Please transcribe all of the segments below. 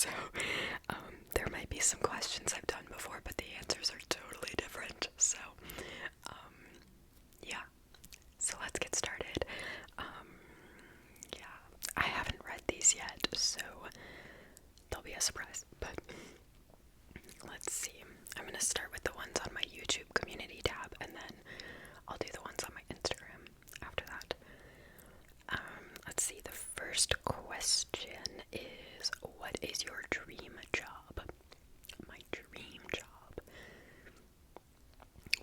So, there might be some questions I've done before, but the answers are totally different. So, yeah. So let's get started. Yeah, I haven't read these yet, so they'll be a surprise. But let's see. I'm gonna start with the ones on my YouTube community tab, and then I'll do the ones on my Instagram after that. Let's see. The first question is, what is your dream job? My dream job.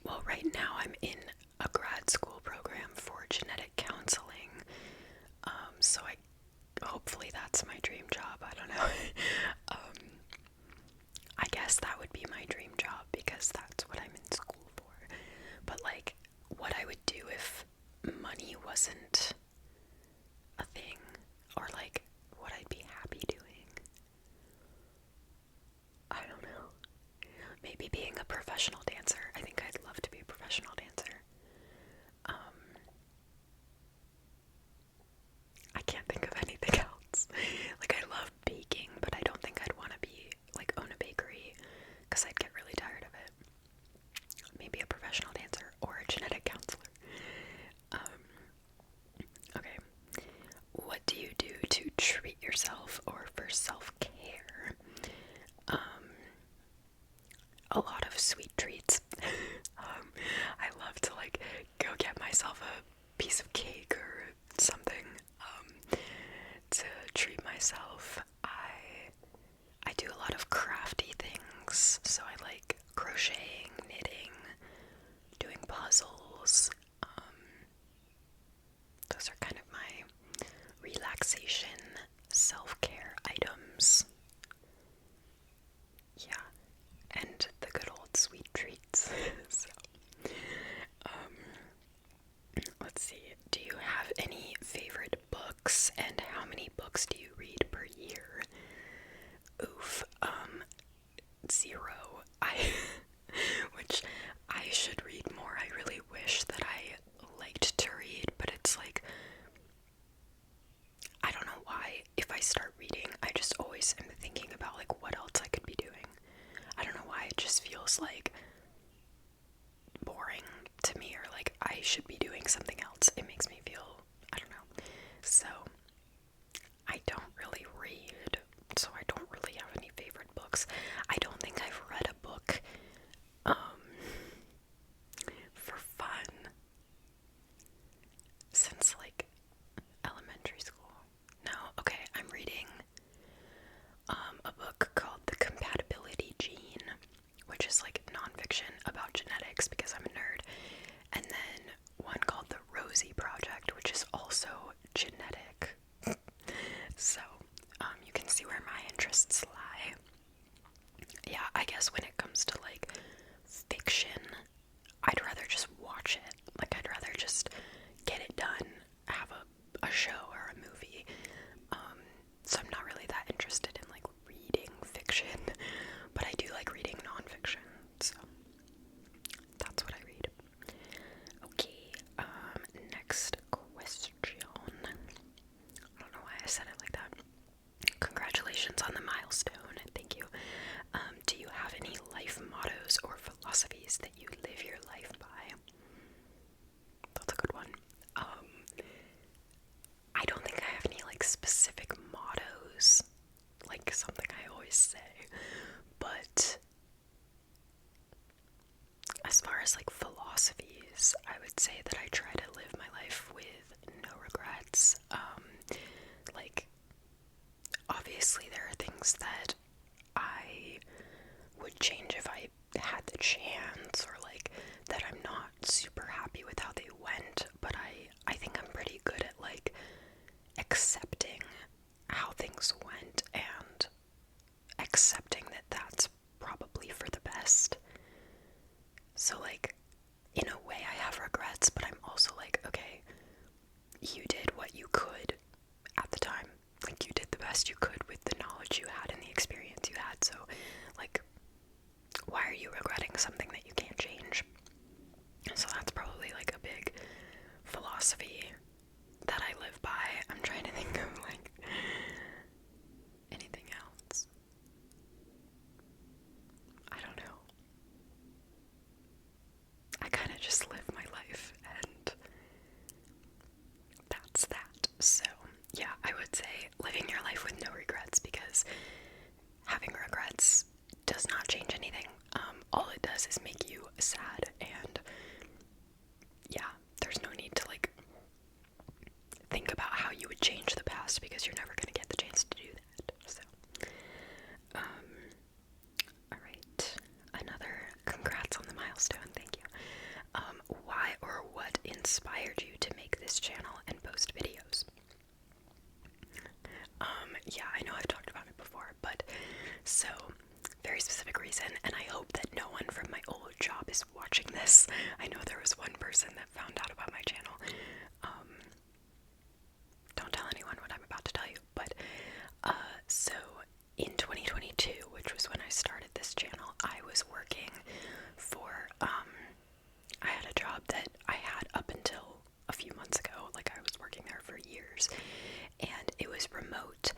Well, right now I'm in a grad school program for genetic counseling. So hopefully that's my dream job. I don't know. I guess that would be my dream job because that's what I'm in school for. But like, what I would do if money wasn't a thing, or like what I'd be happy doing, I don't know. Maybe being a professional dancer. I think I'd love to be a professional dancer. I can't think of anything else. Like, I love baking, but I don't think I'd want to be, like, own a bakery, because I'd get really tired of it. Maybe a professional dancer or a genetic counselor. Okay. What do you do to treat yourself or for self-care? A lot of sweet treats. I love to, like, go get myself a piece of cake or something, to treat myself. I do a lot of crafty things, so I like crocheting, knitting, doing puzzles. Those are kind of my relaxation, self-care items. Yeah, and the good old sweet treats. So, let's see. Do you have any favorite books, and how many books do you read per year? Oof, 0. Which I should read more. I really wish that I liked to read, but it's like, I don't know why. If I start reading, I just always am thinking about like what else I could be doing. I don't know why, it just feels like boring to me, or like I should be doing something else. It makes me feel, I don't know. So I don't really read, so I don't really have any favorite books. I don't think I've read a book for fun since like elementary school. No, okay, I'm reading a book called The Compatibility Gene, which is like nonfiction about genetics because I'm a nerd, and then one called The Rosie Project, which is also genetic. So, you can see where my interests lie. Yeah, I guess when it comes to like fiction, I'd rather just watch it. Like, I'd rather just get it done, have a show or a movie. So I'm not really that interested in like reading fiction, but I do like reading nonfiction, so that's what I read. Okay, next question. I don't know why I said it like that. Congratulations on the milestone. Thank you. Do you have any life mottos or philosophies that you live your life by? That's a good one. I don't think I have any like specific mottos, like something I always say, but as far as like philosophies, I would say that I try to live my life with no regrets. Like, obviously there are things that I would change if I had the chance, or like that I'm not super happy with how they went, but I think I'm pretty good at like accepting how things went and accepting that that's probably for the best. So like, in a way I have regrets, but I'm also like, okay, you did what you could at the time. Like, you did the best you could with the knowledge you had and the experience you had, so like, why are you regretting something that you can't change? So that's probably like a big philosophy that I live by. I'm trying to think of like anything else. reason, and I hope that no one from my old job is watching this. I know there was one person that found out about my channel. Don't tell anyone what I'm about to tell you, but so in 2022, which was when I started this channel, I was working for, I had a job that I had up until a few months ago. Like, I was working there for years, and it was remote.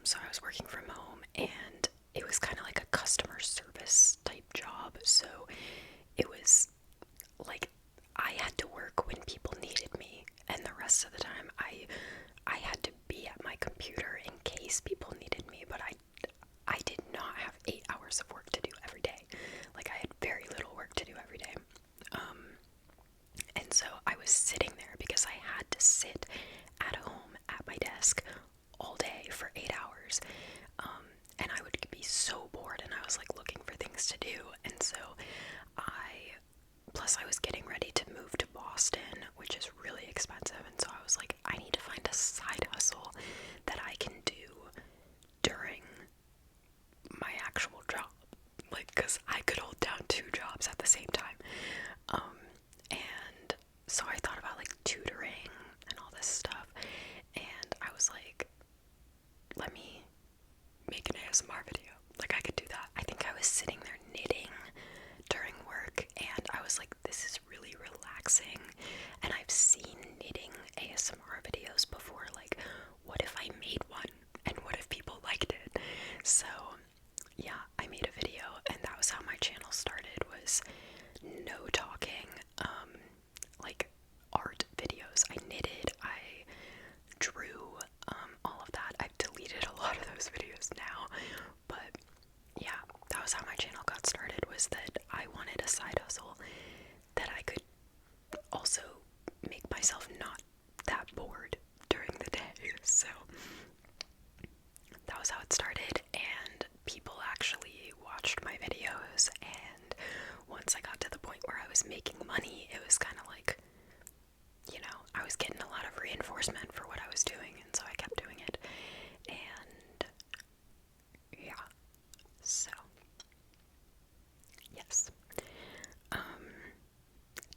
So I was working from home, and it was kind of like a customer service type job. So it was like I had to work when people needed me, and the rest of the time I had to be at my computer in case people needed me. But I did not have 8 hours of work to do every day. Like, I had very little work to do every day. And so I was sitting there because I had to sit at home at my desk all day for 8 hours. And I would be so bored, and I was like looking for things to do. And so plus I was getting ready to move to Boston, which is really expensive. And so I was like, I need to find a side hustle that I can do during my actual job. Like, because I could hold down 2 jobs at the same time. And so I thought about like tutoring and all this stuff. And I was like, let me make an ASMR video. Like, I could do that. I think I was sitting there knitting during work, and I was like, this is really relaxing. And I've seen knitting ASMR videos before. Like, what if I made one? And what if people liked it? So yeah, I made a video, and that was how my channel started, was no talking, like art videos. I knitted, I drew, all of that. I've deleted a lot of those videos now, but yeah, that was how my channel got started, was that I wanted a side hustle that I could also make myself not that bored during the day. So that was how it started, and people actually watched my videos, and once I got to the point where I was making money, it was kind of like, you know, I was getting a lot of reinforcement for what I was doing, and so I kept doing it. And yeah, so yes.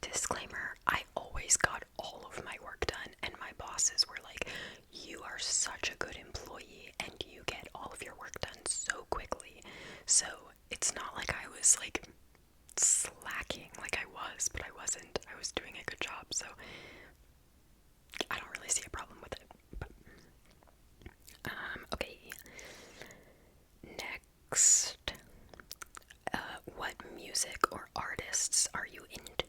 Disclaimer, I always got all of my work done, and my bosses were like, you are such a good employee and you get all of your work done so quickly. So it's not like I was like slacking like I was, but I wasn't. I was doing a good job, so I don't really see a problem with it. But, okay. Next, what music or artists are you into?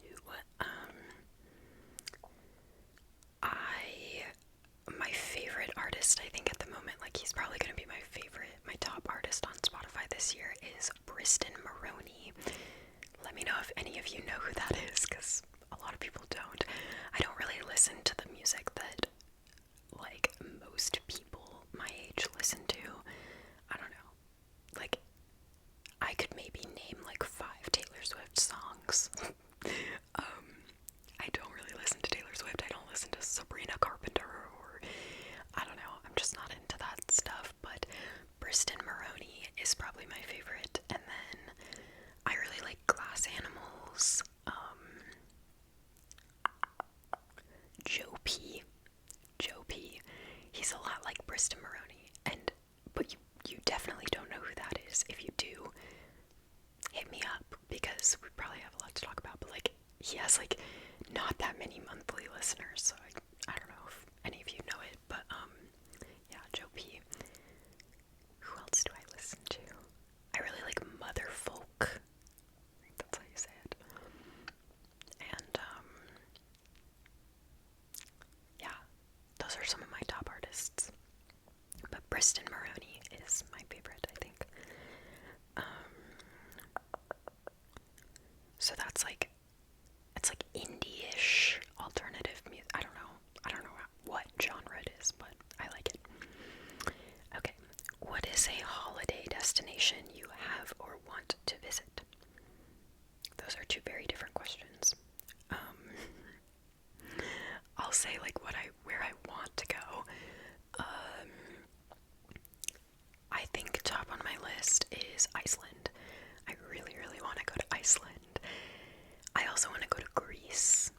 My favorite artist, I think at the moment, like, he's probably going to be my top artist on Spotify this year, is Briston Maroney. Let me know if any of you know who that is, because a lot of people don't. I don't really listen to the music that, like, most people my age listen to. I don't know. Like, I could maybe name like 5 Taylor Swift songs. I don't really listen to Taylor Swift. I don't listen to Sabrina Carpenter, or I don't know. I'm just not into that stuff. But Briston Maroney is probably my favorite. And then I really like Glass Animals. Joe P. He's a lot like Briston Maroney. But you definitely don't know who that is. If you do, hit me up, because we probably have a lot to talk about. But like, he has like not that many monthly listeners, so I don't know if any of you know it, but yeah, Joe P. Who else do I listen to? I really like Mother Folk. I think that's how you say it. And yeah, those are some of my top artists. But Briston Maroney is my favorite, I think. So that's like, it's like indie-ish alternative music. I don't know what genre it is, but I like it. Okay, what is a holiday destination you have or want to visit? Those are 2 very different questions. I'll say like where I want to go. I think top on my list is Iceland. I Iceland. I also want to go to Greece.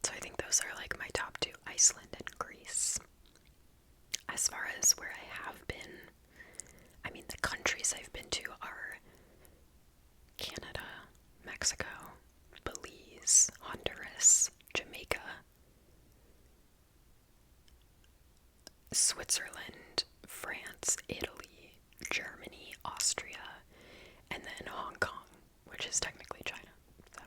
So I think those are like my top two, Iceland and Greece. As far as where I have been, I mean, the countries I've been to are Canada, Mexico, Belize, Honduras, Jamaica, Switzerland, France, Italy, Germany, Austria, and then Hong Kong, which is technically China. So,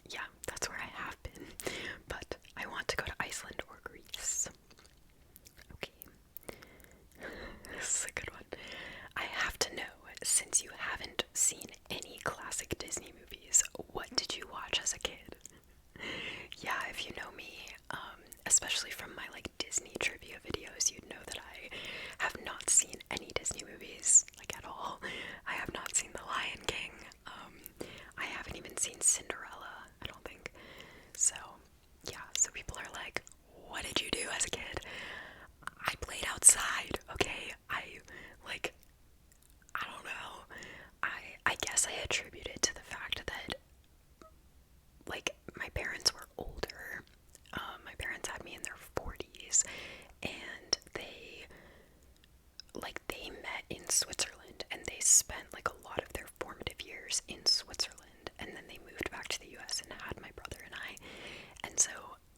yeah, that's where I have been. But I want to go to Iceland or Greece. Okay. This is a good one. I have to know, since you haven't seen any classic Disney movies, what did you watch as a kid? Yeah, if you know me, especially from my like Disney trivia videos, you'd know that I have not seen any Disney movies, like at all. I have not seen The Lion King. I haven't even seen Cinderella, I don't think. So, yeah, so people are like, what did you do as a kid? I played outside, okay? I don't know. I guess I attribute it to the fact that, like, my parents were older. My parents had me in their 40s, and they met in Switzerland, and they spent, like, a lot of their formative years in Switzerland, and then they moved back to the US and had my brother and I. And so,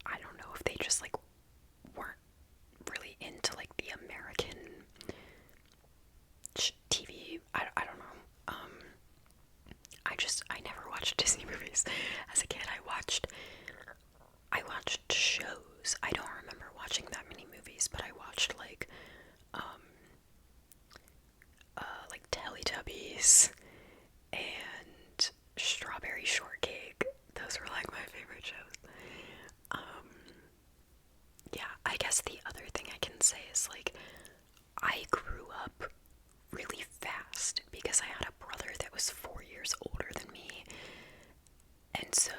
I don't know if they just, like, weren't really into, like, the American TV. I don't know. I never watched Disney movies as a kid. I watched shows. I don't remember watching that many movies, but I watched like Teletubbies and Strawberry Shortcake. Those were like my favorite shows. Yeah, I guess the other thing I can say is like I grew up really fast because I had a brother that was 4 years older than me. And so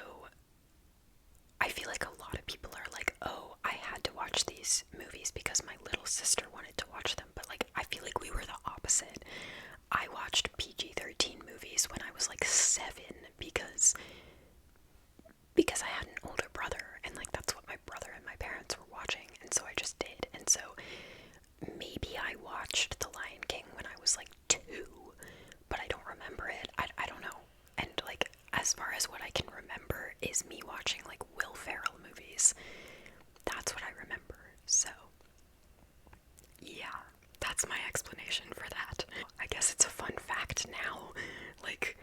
I feel like a lot of people are like, oh, I had to watch these movies because my little sister wanted to watch them. But like, I feel like we were the opposite. I watched PG-13 movies when I was like 7 because I had an older brother, and like that's what my brother and my parents were watching, and so I just did. And so maybe I watched The Lion King when I was like 2, but I don't remember it. I don't know. And like, as far as what I can remember is me watching like Will Ferrell movies. That's what I remember. So yeah, that's my explanation for that. I guess it's a fun fact now. Like,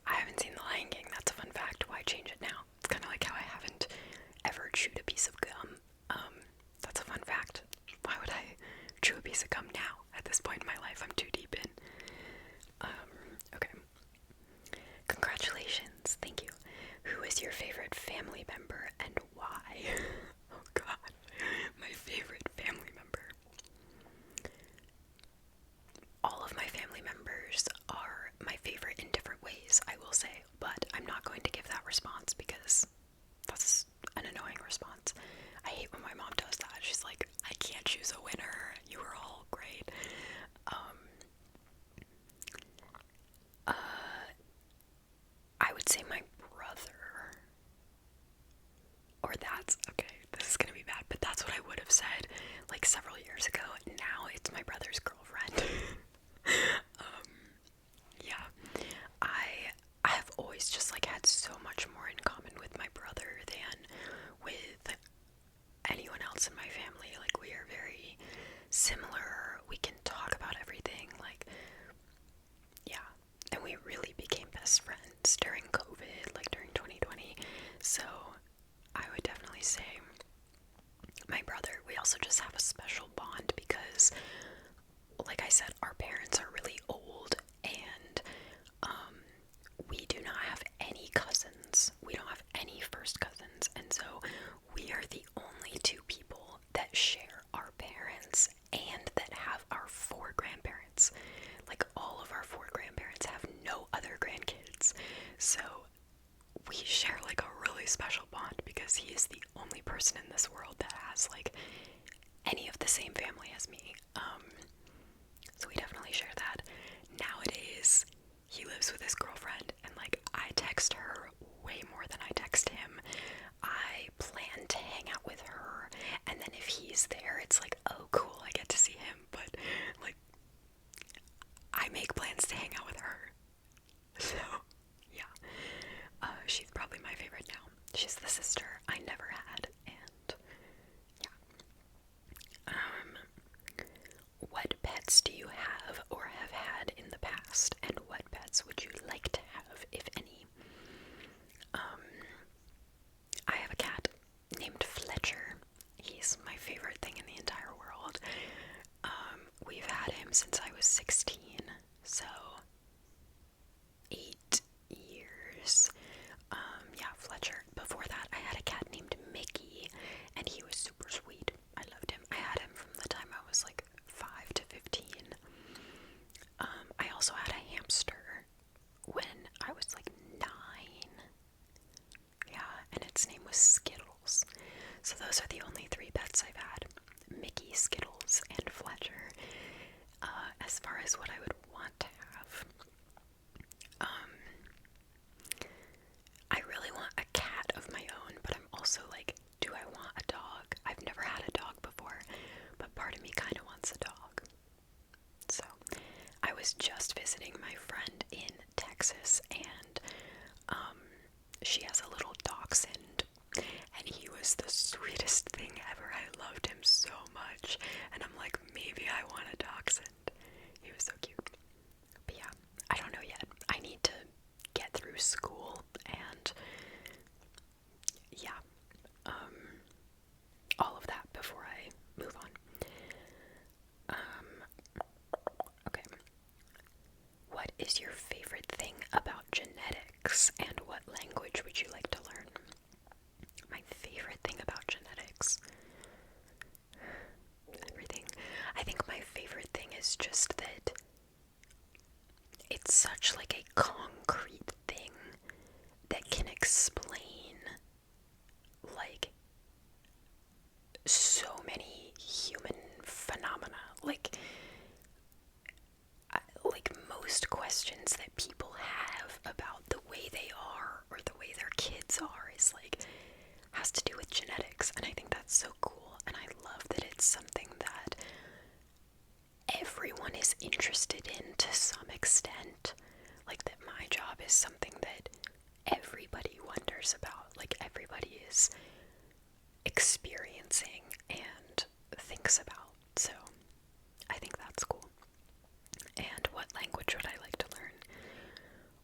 I haven't seen The Lion King. That's a fun fact. Why change it now? It's kind of like how I haven't ever chewed a piece of gum. That's a fun fact. Why would I chew a piece of gum now? At this point in my life, I'm too deep in. Okay. Congratulations. Thank you. Who is your favorite family member and why? Oh god. My favorite family member. All of my family members are my favorite in different ways, I will say, but I'm not going to give that response because that's an annoying response. I hate when my mom does that. She's like, I can't choose a winner. You were all great. I would say my brother. Or that's, okay, this is gonna be bad, but that's what I would have said like several years ago. Now it's my brother's girlfriend. Yeah. I have always just like had so much more in common with my brother than with anyone else in my family. Like, we are very similar. We can talk about everything. Like, yeah. And we really became best friends during COVID, like during 2020. So I would definitely say my brother. We also just have a special bond because, like I said, our parents are really old, and we do not have any cousins. We don't have any first cousins, and so we are the only two people that share our parents and that have our 4 grandparents. Like, all of our 4 grandparents have no other grandkids, so we share like a really special bond because he is the only person in this world that has like any of the same family as me. So we definitely share that. he's there, it's like, oh cool, I get to see him, but like I make plans to hang out with her. So yeah, she's probably my favorite now. She's the sister I never had, and yeah. What pets do you have or have had in the past, and what pets would you like to have, if any? I have a cat named Fletcher. He's my favorite thing in the entire world. We've had him since I was 16, so 8 years. Yeah, Fletcher. Before that, I had a cat named Mickey, and he was super sweet. I loved him. I had him from the time I was like 5 to 15. I also had a hamster when I was like 9. Yeah, and its name was Skittles. So those are the only 3 pets I've had. Mickey, Skittles, and Fletcher. As far as what I would want to have, I really want a cat of my own, but I'm also like, do I want a dog? I've never had a dog before, but part of me kind of wants a dog. So, I was just visiting my friend in Texas, and she has a little dachshund, and he was the sweetest thing ever. I loved him so much, and I'm like, maybe I want a dachshund. He was so cute. But yeah, I don't know yet. I need to get through school, and yeah, all of that before I move on. Okay. What is your favorite thing about genetics, and what language would you like to learn? My favorite thing about genetics? Everything. I think my favorite thing is just that it's such like a concrete thing that can explain like so many human phenomena. Like most questions that people have about the way they are or the way their kids are is like has to do with genetics, and I think that's so cool, and I love that it's something that everyone is interested in to some extent. Like that my job is something that everybody wonders about, like everybody is experiencing and thinks about. So I think that's cool. And what language would I like to learn?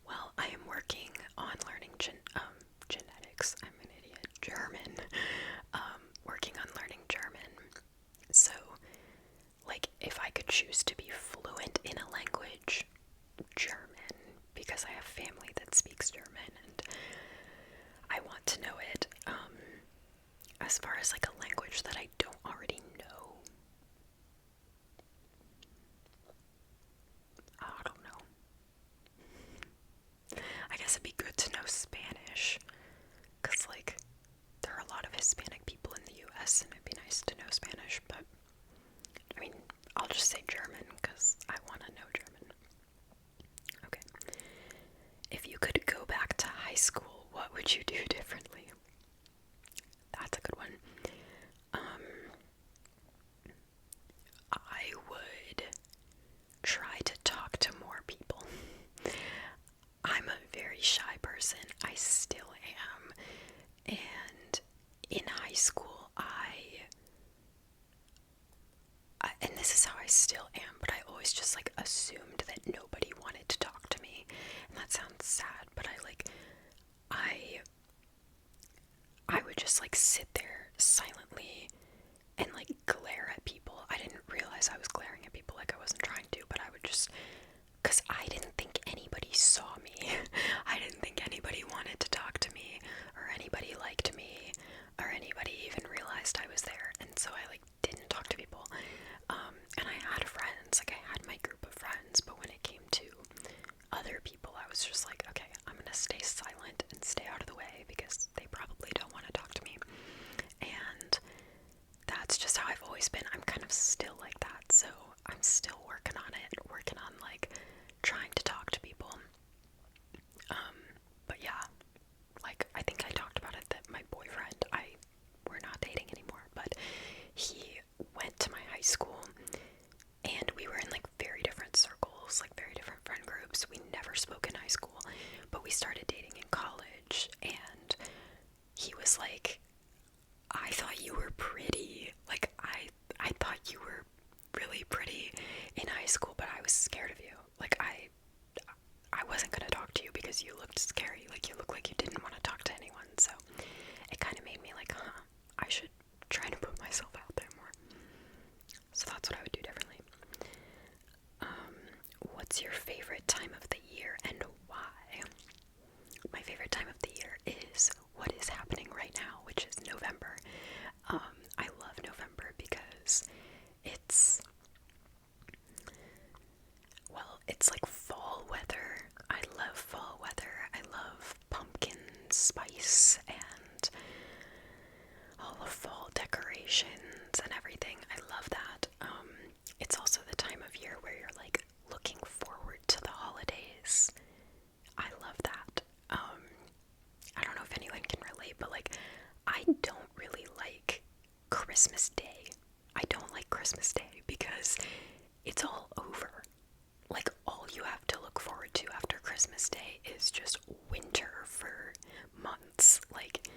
Well, I am working on learning genetics. I'm an idiot. German. Working on learning German. So, like, if I could choose to be fluent in a language, German, because I have family that speaks German, and I want to know it. As far as, like, a language that I don't already know, I don't know. I guess it'd be good to know Spanish, because, like, there are a lot of Hispanic people in the US, and it'd be nice to know Spanish, but, I mean, I'll just say German, because I want to know German. Okay. If you could go back to high school, what would you do differently? That's a good one. I would try to talk to more people. I'm a very shy person. I still am. And in high school, and this is how I still am, but I always just like assumed that nobody wanted to talk to me. And that sounds sad, but I would just like sit there silently and like glare at people. I didn't realize I was glaring at people, like I wasn't trying to, but I would just, because I didn't think anybody saw me. I didn't think anybody wanted to talk to me, or anybody liked me, or anybody even realized I was there, and so I like didn't talk to people. And I had friends, like I had my group of friends, but when it came to other people, I was just like, okay, I'm gonna stay silent and stay out of the way because they probably don't want to talk to me. And that's just how I've always been. I'm kind of still like that, so I'm still working on it, working on like trying to talk to people. But yeah, like I think I talked about it that my boyfriend, we're not dating anymore, but he high school, and we were in like very different circles, like very different friend groups. We never spoke in high school, but we started dating in college, and he was like, I thought you were pretty. Like, I thought you were really pretty in high school, but I was scared of you. Like, I wasn't gonna talk to you because you looked scary. Like, you looked like you didn't want to talk to anyone. So it kind of made me like, huh, I should try to put myself out there more. So that's what I would do differently. What's your favorite time of the year and why? My favorite time of the year is what is happening right now, which is November. I love November because it's, well, it's like fall weather. I love fall weather. I love pumpkin spice and all the fall decorations and everything. I love that. It's also the time of year where you're like looking forward to the holidays. I love that. I don't know if anyone can relate, but like, I don't really like Christmas Day. I don't like Christmas Day because it's all over. Like, all you have to look forward to after Christmas Day is just winter for months. Like,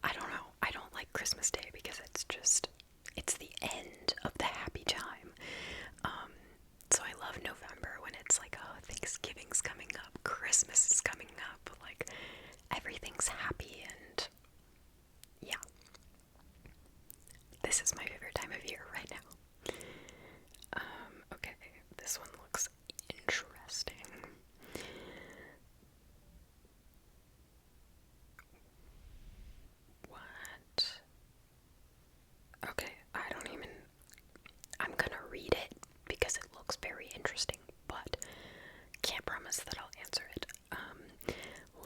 I don't know. I don't like Christmas Day because it's the end of the happy time. So I love November when it's like, oh, Thanksgiving's coming up, Christmas is coming up, like, everything's happy, and yeah. This is my favorite time of year right now. Okay, this one looks interesting. What? Okay, I'm gonna read it because it looks very interesting, but can't promise that I'll answer it.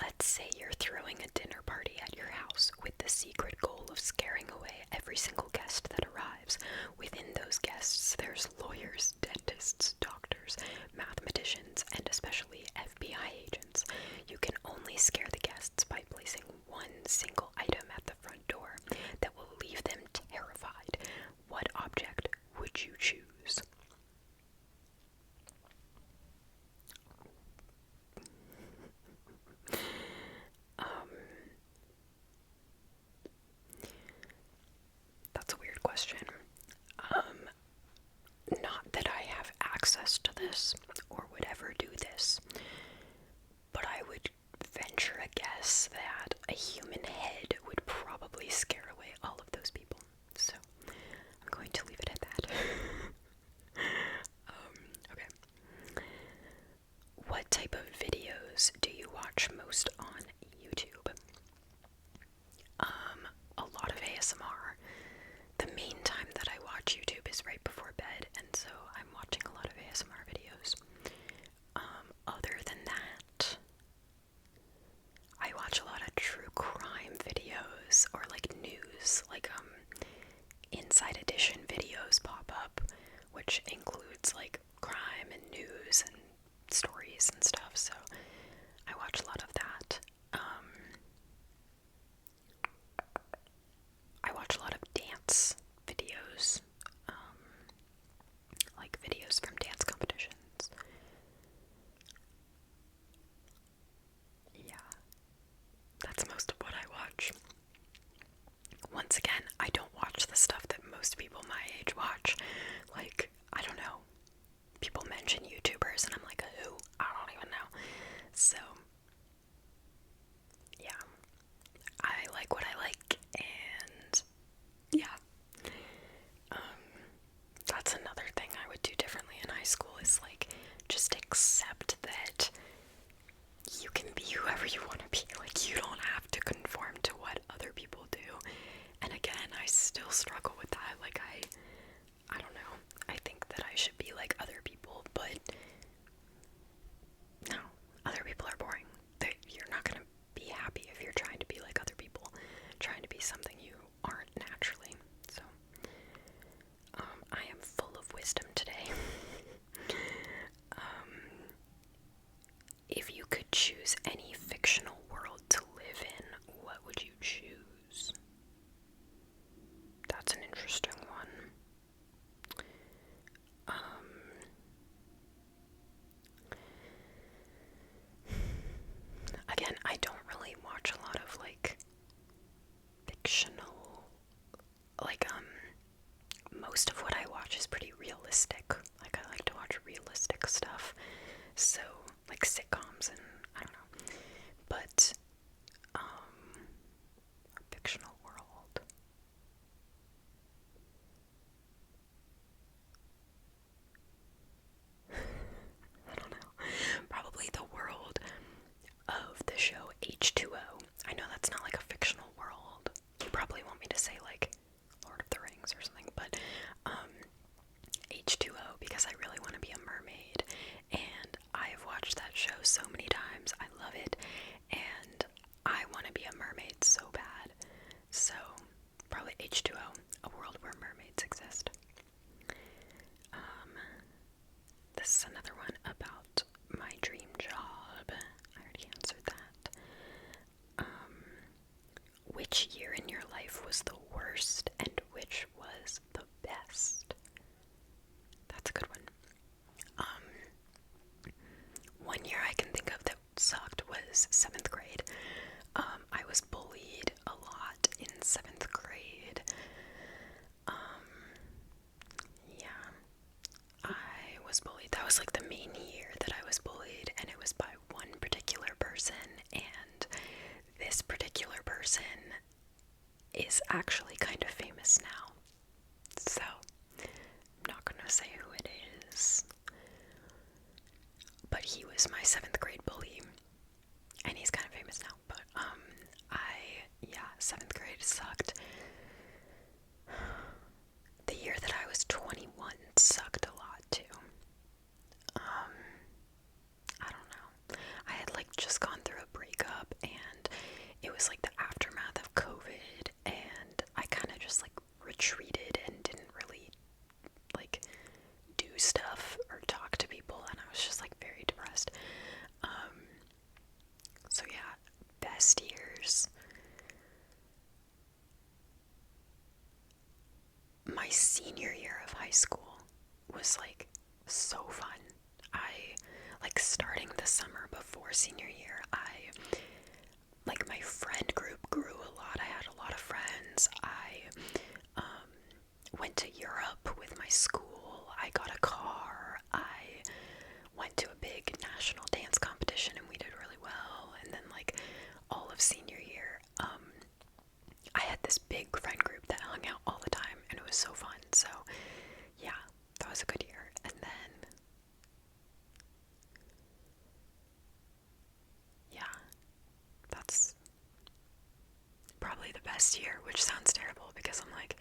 Let's say you're throwing a dinner party at your house with the secret goal of scaring away every single guest that arrives. Within those guests, there's lawyers, dentists, doctors, mathematicians, and especially FBI agents. You can only scare the guests by placing one single item at the front door that will leave them terrified. What object would you choose? That's a weird question. Not that I have access to this or would ever do this, but I would venture a guess that a human head would probably scare away all of those people. So I'm going to leave it at that. Okay. What type of videos do you watch most on YouTube? A lot of ASMR. The main time that I watch YouTube is right before bed, and so I'm watching a lot of ASMR videos. Other than that, I watch a lot of true crime videos or like news, like Inside Edition videos pop up, which includes like crime and news and stories and stuff, so I watch a lot of that. I watch a lot of dance videos, like videos from dance competitions. Yeah, that's most of what I watch. Once again, I don't watch the stuff that most people my age watch. Like, I don't know. People mention YouTubers and I'm like, who? I don't even know. So, most of what I watch is pretty realistic. Like, I like to watch realistic stuff. So, like sitcoms and, I don't know. But, fictional world. I don't know. Probably the world of the show H2O. I know that's not like a fictional world. You probably want me to say like Lord of the Rings or something, but H2O, because I really want to be a mermaid, and I've watched that show so many times. I love it, and I want to be a mermaid so bad. So probably H2O, a world where mermaids exist. This is another one about my dream job. I already answered that. Which year in your life was the worst and which was the best? That's a good one. One year I can think of that sucked was 7th grade. I was bullied a lot in 7th grade. Yeah, I was bullied. That was like the main year that I was bullied, and it was by one particular person, and this particular person is actually kind of famous now. So, I'm not gonna say who it is. But he was my 7th grade bully, and he's kind of famous now. But, yeah, 7th grade sucked. The year that I was 21 sucked a lot too. I don't know. I had like just gone through a breakup, and it was like the aftermath of COVID, and I kind of just like retreated and didn't really like do stuff or talk to people, and I was just like very depressed. So yeah, best years. My senior year of high school was like so fun. I like starting the summer before senior year, my friend group grew a lot. I had a lot of friends. I went to Europe with my school. I got a car. I went to a big national dance competition and we did really well. And then like all of senior year, I had this big friend group that hung out all the time, and it was so fun. So yeah, that was a good year. And then yeah, that's probably the best year, which sounds terrible because I'm like,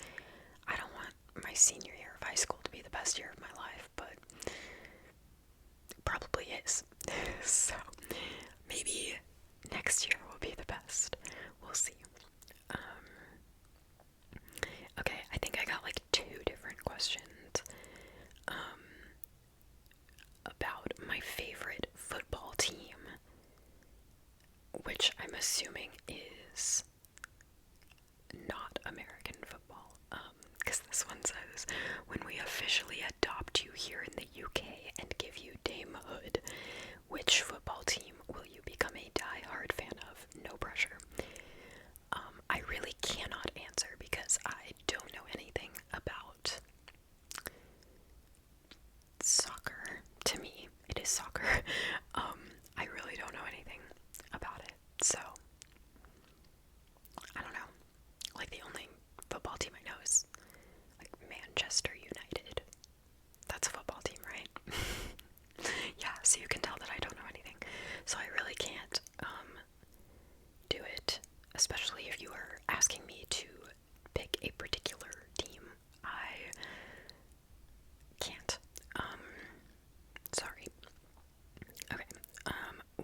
I don't want my senior year of high school to be the best year of my life, but it probably is. So maybe next year will be the best. We'll see. Okay, I think I got like 2 different questions about my favorite football team, which I'm assuming is not American football, because this one says, when we officially adopt you here in the UK and give you damehood, which football team will you become a die-hard fan of? No pressure. I really cannot answer because I don't know anything about soccer. To me, it is soccer. I really don't know anything about it, so I don't know. Like, the only football team I know is like Manchester United. That's a football team, right? Yeah, so you can tell that I don't know anything. So I really can't do it, especially if you are asking me to pick a particular team. I can't. Sorry. Okay.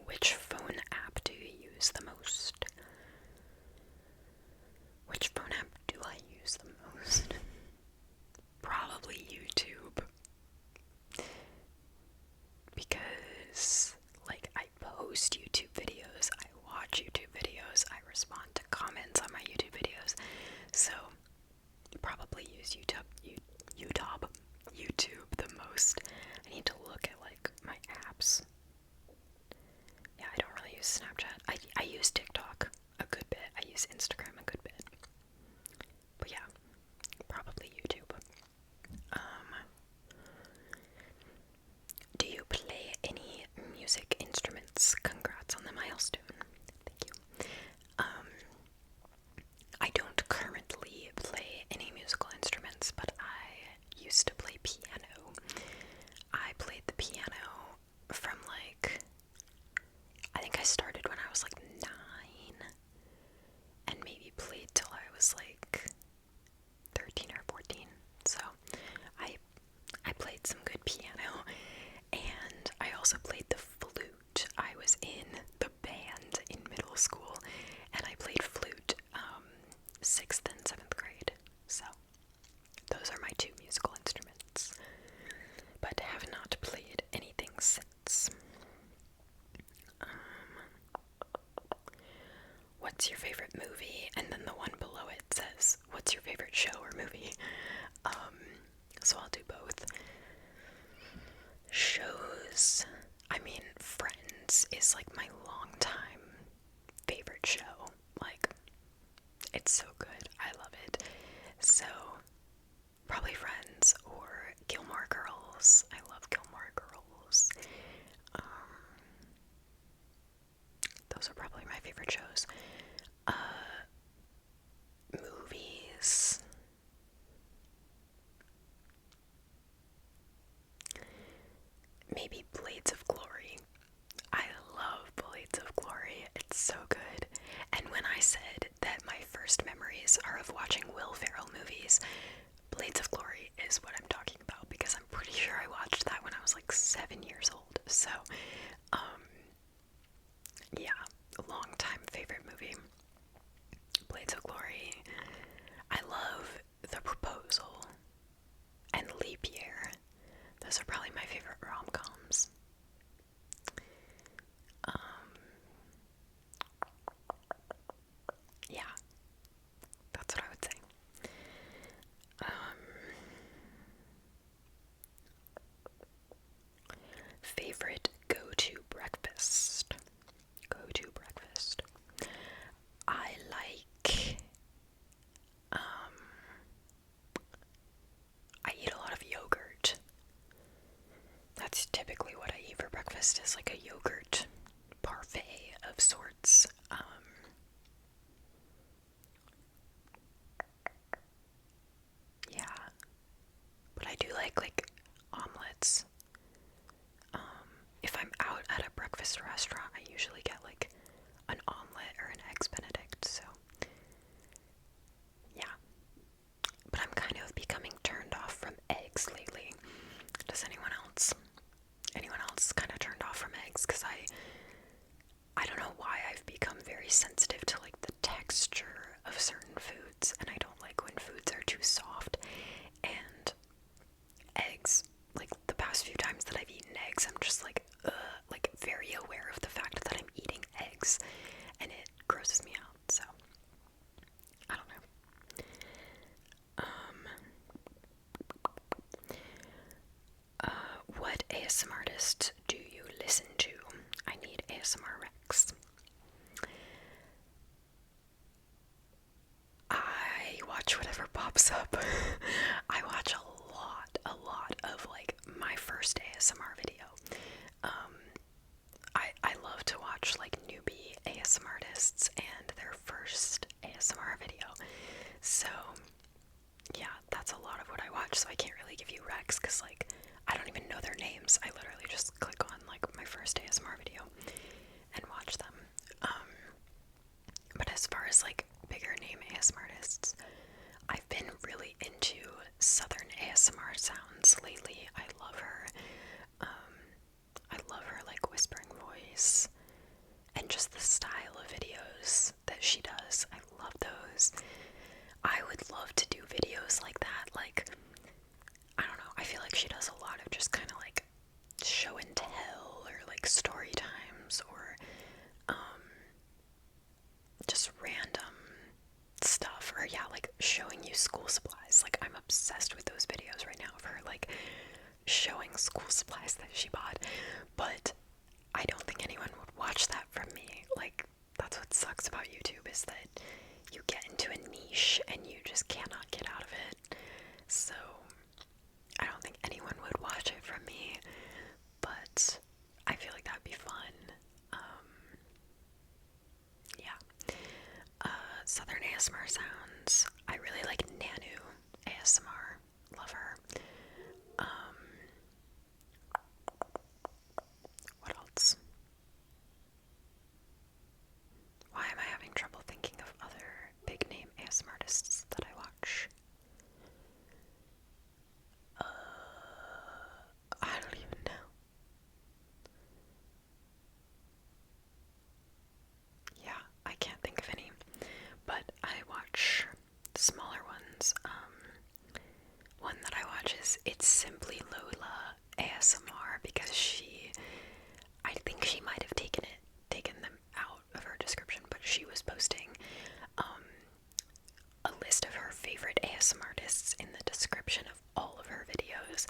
Which phone app do you use the most? Which phone app do I use the most? Probably YouTube. Because, like, I post YouTube videos, I watch YouTube videos, I respond to comments on my YouTube videos. So, probably use YouTube the most. I need to look at, like, my apps. Yeah, I don't really use Snapchat. I use TikTok a good bit. I use Instagram a good bit. But yeah, probably YouTube. Those are my two musical instruments, but have not played anything since. What's your favorite movie? And then the one below it says, what's your favorite show or movie? So I'll do both. Shows. I mean, Friends is like my longtime favorite show. Like, it's so good. I love it. So, probably Friends or Gilmore Girls. I love Gilmore Girls. Those are probably my favorite shows. Movies. Maybe Blades of Glory. I love Blades of Glory. It's so good. And when I said that my first memories are of watching Will Ferrell movies, Blades of Glory is what I'm talking about, because I'm pretty sure I watched that when I was like 7 years old. So, yeah, long time favorite movie. Blades of Glory. I love The Proposal and Leap Year. Those are probably my favorite rom-coms. Yeah, that's what I would say. Favorite go-to breakfast. Go-to breakfast. I like, I eat a lot of yogurt. That's typically what I eat for breakfast, is like a yogurt parfait of sorts. Yeah, but I do like omelets. If I'm out at a breakfast restaurant, I usually get like an omelet or an eggs benedict, so yeah. But I'm kind of becoming turned off from eggs lately. Does anyone else? Anyone else kind of turned off from eggs? Because I don't know why I've become very sensitive to like the texture of certain foods, and I don't like when foods are too soft. And eggs, like the past few times that I've eaten eggs, I'm just like very aware of the fact that I'm eating eggs, and it grosses me out. So I don't know. What ASMR artist do you listen to? I need ASMR Rex. I watch whatever pops up. I watch a lot of like my first ASMR video. I love to watch like newbie ASMR artists and their first ASMR video. So yeah, that's a lot of what I watch. So I can't really give you Rex because like I don't even know their names. I literally just click on like my first ASMR video and watch them. But as far as like bigger name ASMR artists, I've been really into Southern ASMR sounds lately. I love her. I love her like whispering voice and just the style of videos that she does. I love those. I would love to do videos like that. Like, I don't know, I feel like she does a lot of just kind of like show and tell, or like story times, or just random stuff, or yeah, like showing you school supplies. Like, I'm obsessed with those videos right now of her like showing school supplies that she bought. But I don't think anyone would watch that from me. Like, that's what sucks about YouTube, is that you get into a niche and you just cannot get out of it. So I don't think anyone would watch it from me, but I feel like that'd be fun. Yeah. Southern ASMR sounds. I really like Nanu ASMR. Love her. What else? Why am I having trouble thinking of other big name ASMR artists that I watch? it's simply Lola ASMR because I think she might have taken them out of her description, but she was posting a list of her favorite ASMR artists in the description of all of her videos,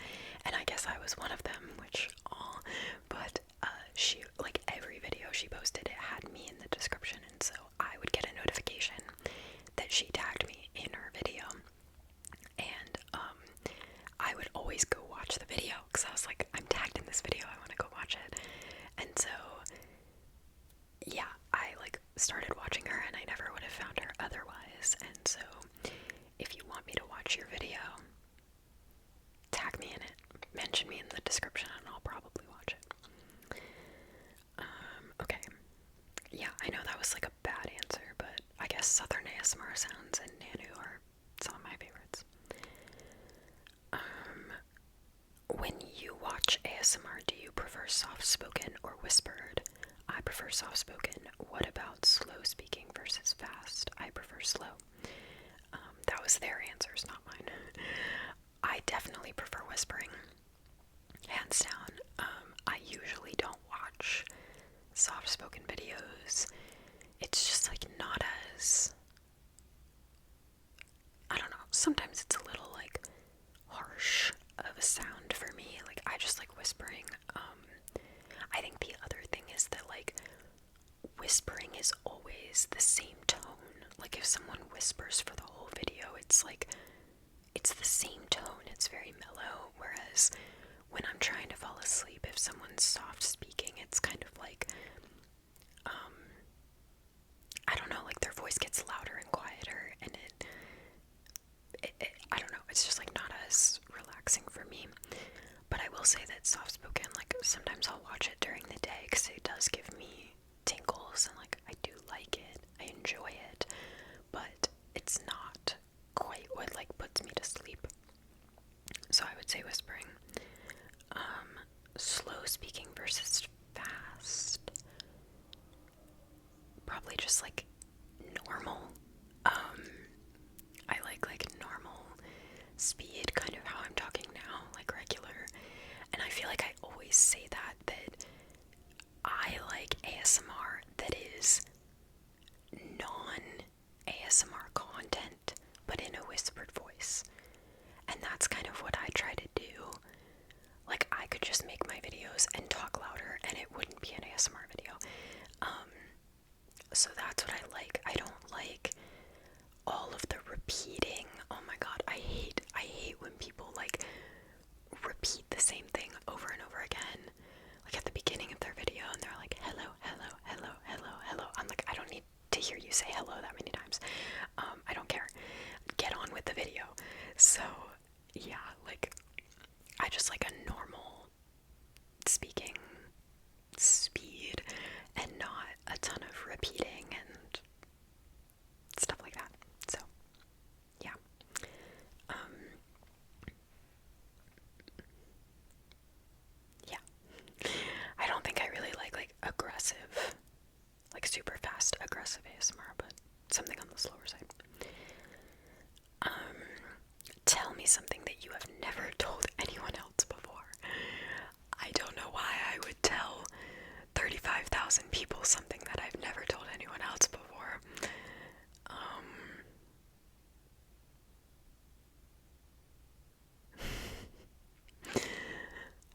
and I guess I was one of them, which, but she, like, every video she posted, it had me in the description, and so I would get a notification that she tagged me in her video, and I would always go watch the video, because I was like, I'm tagged in this video, I want to go watch it, and so, yeah, I, like, started watching her, and I never would have found her otherwise, and so, if you want me to watch your video, tag me in it, mention me in the description, and I'll probably watch it. Okay, yeah, I know that was, like, a bad answer, but I guess Southern ASMR sounds and Nanu are some of my favorites. When you watch ASMR, do you prefer soft-spoken or whispered? I prefer soft-spoken. What about slow-speaking versus fast? I prefer slow. That was their answers, not mine. I definitely prefer whispering. Hands down. I usually don't watch soft-spoken videos. It's just, like, not as... I don't know. Sometimes it's a little, like, harsh of a sound for me. Like, I just like whispering. I think the other thing is that, like, whispering is always the same tone. Like, if someone whispers for the whole video, it's like, it's the same tone. It's very mellow. Whereas when I'm trying to fall asleep, if someone's soft speaking, it's kind of like, I don't know, like, their voice gets louder and quieter, and I don't know, it's just, like, not as relaxing for me. But I will say that soft-spoken, like, sometimes I'll watch it during the day because it does give me tingles, and, like, I do like it, I enjoy it, but it's not quite what, like, puts me to sleep. So I would say whispering. Slow speaking versus fast. Probably just, like, normal. I like normal speed, kind of how I'm talking now, like regular. And I feel like I always say that I like ASMR that is non-ASMR content, but in a whispered voice. And that's kind of what I try to do. Like, I could just make my videos and talk louder and it wouldn't be an ASMR video. So that's what I like. I don't like all of the repeating. Oh my god, I hate when people, like, repeat the same thing over and over again. Like, at the beginning of their video, and they're like, hello, hello, hello, hello, hello. I'm like, I don't need to hear you say hello that many times. I don't care. Get on with the video. So, yeah, like, I just like a normal speaking speed and not a ton of repeating and stuff like that. So, yeah. Yeah. I don't think I really like aggressive, like super fast aggressive ASMR, but something on the slower side. Tell me something that you have never told anyone else before. I don't know why I would tell 35,000 people something that I've never told anyone else before. I'm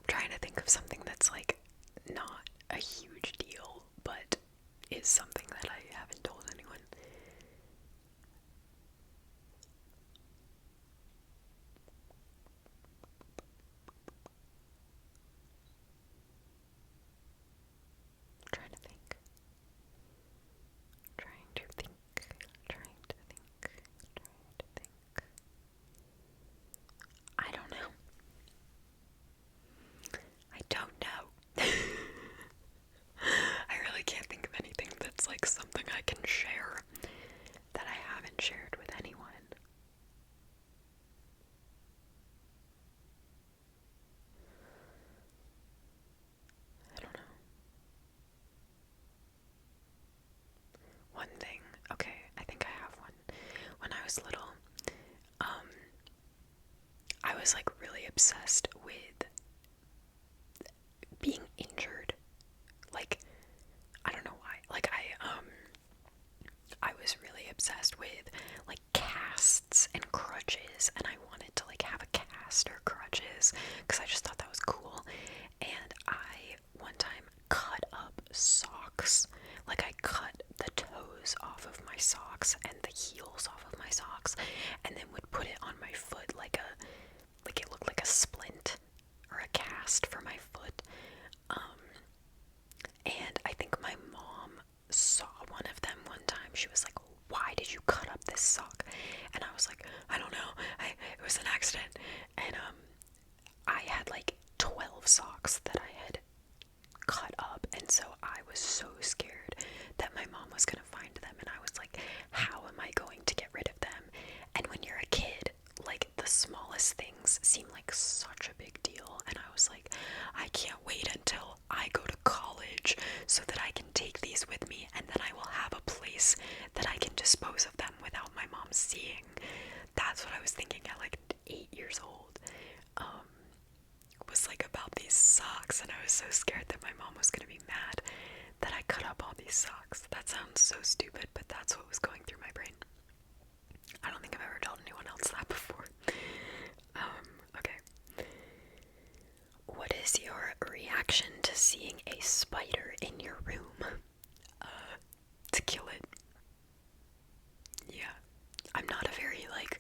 trying to think of something that's, like, not a huge deal, but is something that I haven't told anyone. Trying to think. I don't know. I really can't think of anything that's, like, something I can share that I haven't shared with anyone. I don't know. One thing. Okay, I think I have one. When I was little, I was, like, really obsessed with being injured. Like, I don't know why. Like, I was really obsessed with like casts and crutches, and I wanted to like have a cast or crutches because I just thought that was cool. And I one time cut up socks. Like, I cut the toes off of my socks and the heels off of my socks, and then would put it on my foot like it looked like a splint or a cast for my foot. And I think my mom saw one of them one time. She was like, "Why did you cut up this sock?" And I was like, "I don't know. It was an accident." And I had like 12 socks that I had cut up, and so I was so scared that my mom was gonna find them, and I was like, "How am I going to get rid of them?" And when you're a kid, like, the smallest things seem like such a big deal, and I was like, I can't wait until I go to college so that I can take these with me, and then I will have a place that I can dispose of them without my mom seeing. That's what I was thinking at like 8 years old. Was like about these socks, and I was so scared that my mom was gonna be mad that I cut up all these socks. That sounds so stupid, but that's what was going through my brain. I don't think I've ever told anyone else that before. Okay. What is your reaction to seeing a spider in your room? To kill it. Yeah. I'm not a very, like,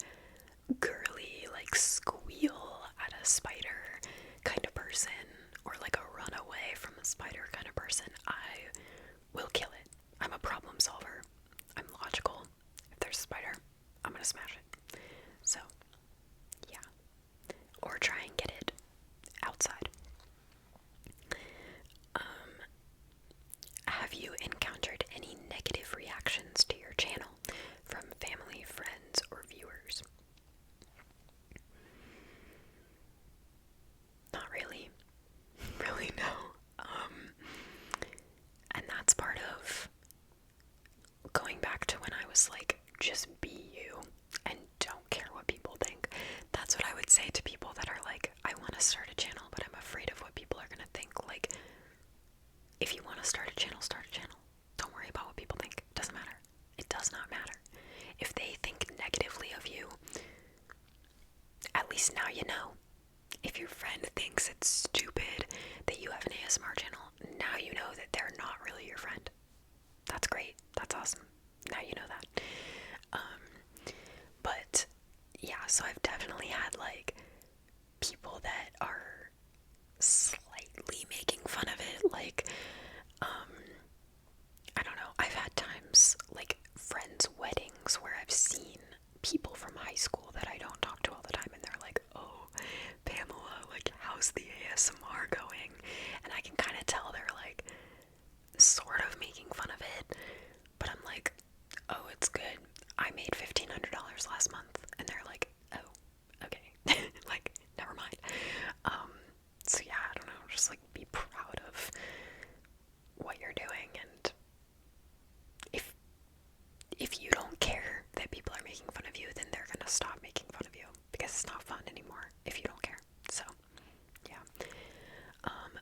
girly, like, squeal at a spider kind of person, or like a run away from a spider kind of person. I will kill it. I'm a problem solver. I'm logical. If there's a spider, I'm gonna smash it. So, yeah. Or try and get it outside. Have you encountered any negative reactions to your channel from family, friends, or viewers? Not really. Really, no. And that's part of going back to when I was like, just be you and don't care what people think. That's what I would say to people that are like, I want to start a channel, but I'm afraid of what people are going to think. Like, if you want to start a channel, start a channel. Don't worry about what people think. It doesn't matter. It does not matter. If they think negatively of you, at least now you know. If your friend thinks it's stupid that you have an ASMR channel, now you know that they're not really your friend. That's great. That's awesome. Now you know that. But yeah, so I've definitely had like people that are slightly making fun of it. Like, I don't know. I've had times like friends' weddings where I've seen people from high school that I don't talk to all the time, and they're like, "Oh, Pamela, like, how's the ASMR going?" And I can kind of tell they're like sort of making fun of it, but I'm like, "Oh, it's good. I made $1,500 last month," and they're like, "Oh, okay." Like, never mind. So yeah, I don't know, just like be proud of what you're doing, and if you don't care that people are making fun of you, then they're gonna stop making fun of you, because it's not fun anymore if you don't care. So yeah.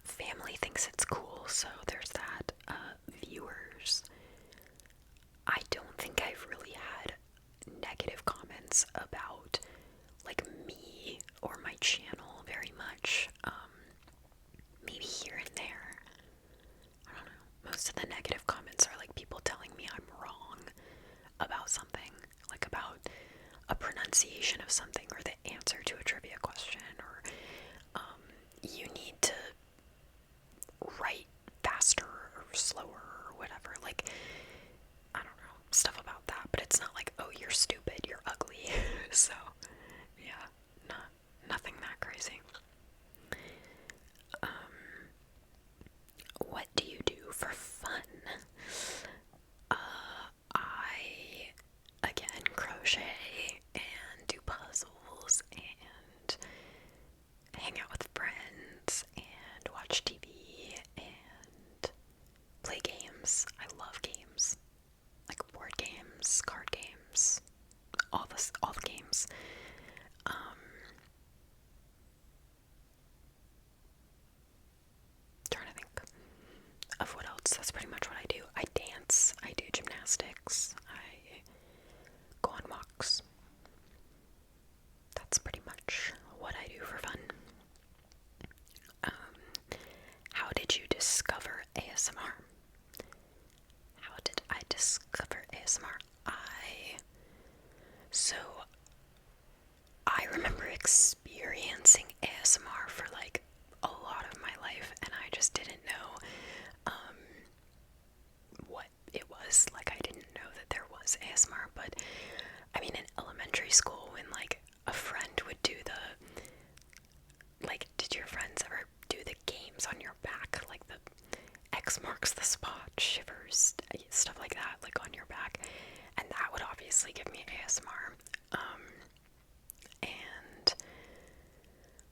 Family thinks it's cool, so there's that. Viewers, I don't think I've really had negative comments linguistics. I go on walks. That's pretty much what I do for fun. How did you discover ASMR? How did I discover ASMR? So I remember experiencing ASMR for like a lot of my life, and I just didn't know what it was. Like, I didn't know that there was ASMR, but I mean, in elementary school, when like a friend would do did your friends ever do the games on your back, like the X marks the spot, shivers, stuff like that, like on your back? And that would obviously give me ASMR. And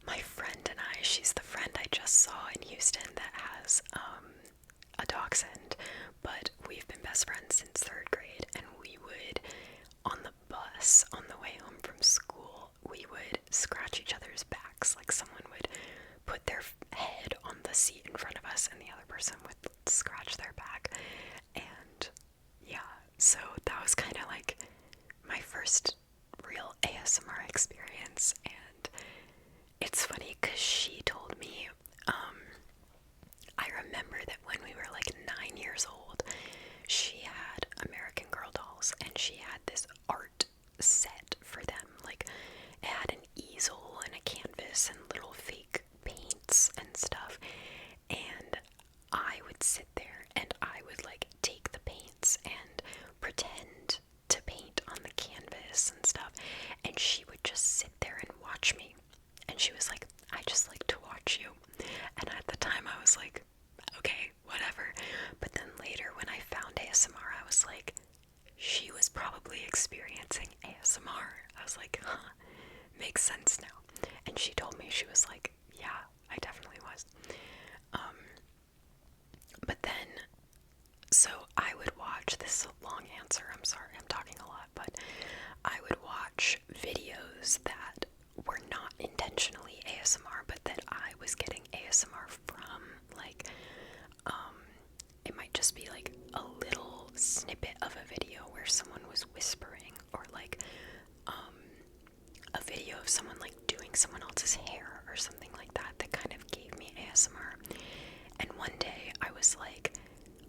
my friend and I, she's the friend I just saw in Houston that has a dachshund, but we've been best friends since 3rd grade, and we would, on the bus, on the way home from school, we would scratch each other's backs. Like, someone would put their head on the seat in front of us, and the other person would scratch their back. And yeah, so that was kind of like my first real ASMR experience. And it's funny because she told me, I remember that when we were like 9 years old, she had American Girl dolls, and she had this art set for them. Like, it had an easel and a canvas and little fake paints and stuff. And I would sit there and I would like take the paints and pretend to paint on the canvas and stuff. And she would just sit there and watch me. And she was like, I just like to watch you. And at the time I was like, okay, whatever. But then later when I found ASMR, I was like, she was probably experiencing ASMR. I was like, huh, makes sense now. And she told me, she was like, yeah, I definitely was. But then, so I would watch, this is a long answer, I'm sorry, I'm talking a lot, but I would watch videos that were not intentionally ASMR, but that I was getting ASMR from. Like, it might just be like a little snippet of a video where someone was whispering, or like a video of someone like doing someone else's hair or something like that, that kind of gave me ASMR. And one day I was like,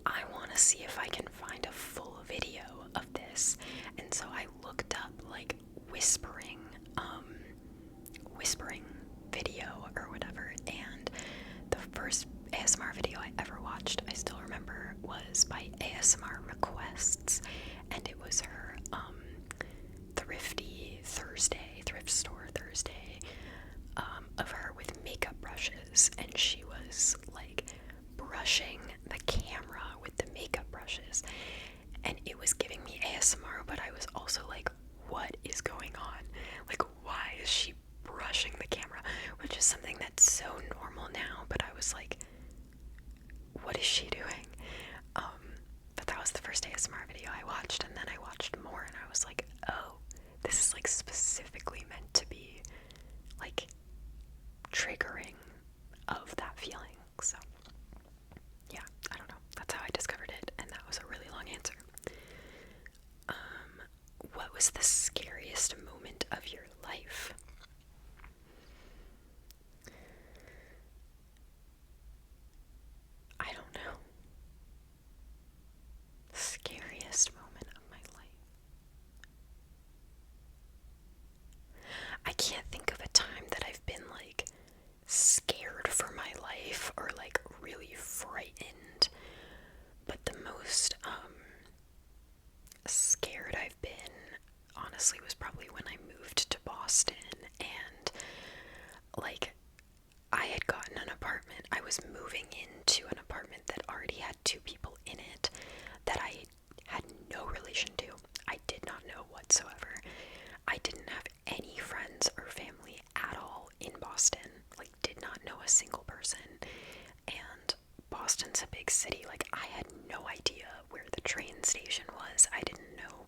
I want to see if I can find a full video of this. And so I looked up like whispering video or whatever, and the first ASMR video I ever watched, I still remember, was by ASMR Requests, and it was her thrift store Thursday, of her with makeup brushes, and she was like brushing the camera with the makeup brushes, and it was giving me ASMR, but I was also like, what is going on? Like, why is she brushing the camera? Which is something that's so normal now, but I was like, what is she doing? But that was the first ASMR video I watched, and then I watched more, and I was like, oh, this is like specifically meant to be like triggering of that feeling. So yeah, I don't know, that's how I discovered it, and that was a really long answer. What was the scariest moment of your life? I don't know. Scariest moment of my life. I can't think of a time that I've been like scared for my life or like really frightened, but the most scared I've been, honestly, was probably when I moved to Boston, and like, I had gotten an apartment. I was moving into an apartment that already had 2 people in it that I had no relation to. I did not know whatsoever. I didn't have any friends or family at all in Boston. Like, did not know a single person. And Boston's a big city. Like, I had no idea where the train station was. I didn't know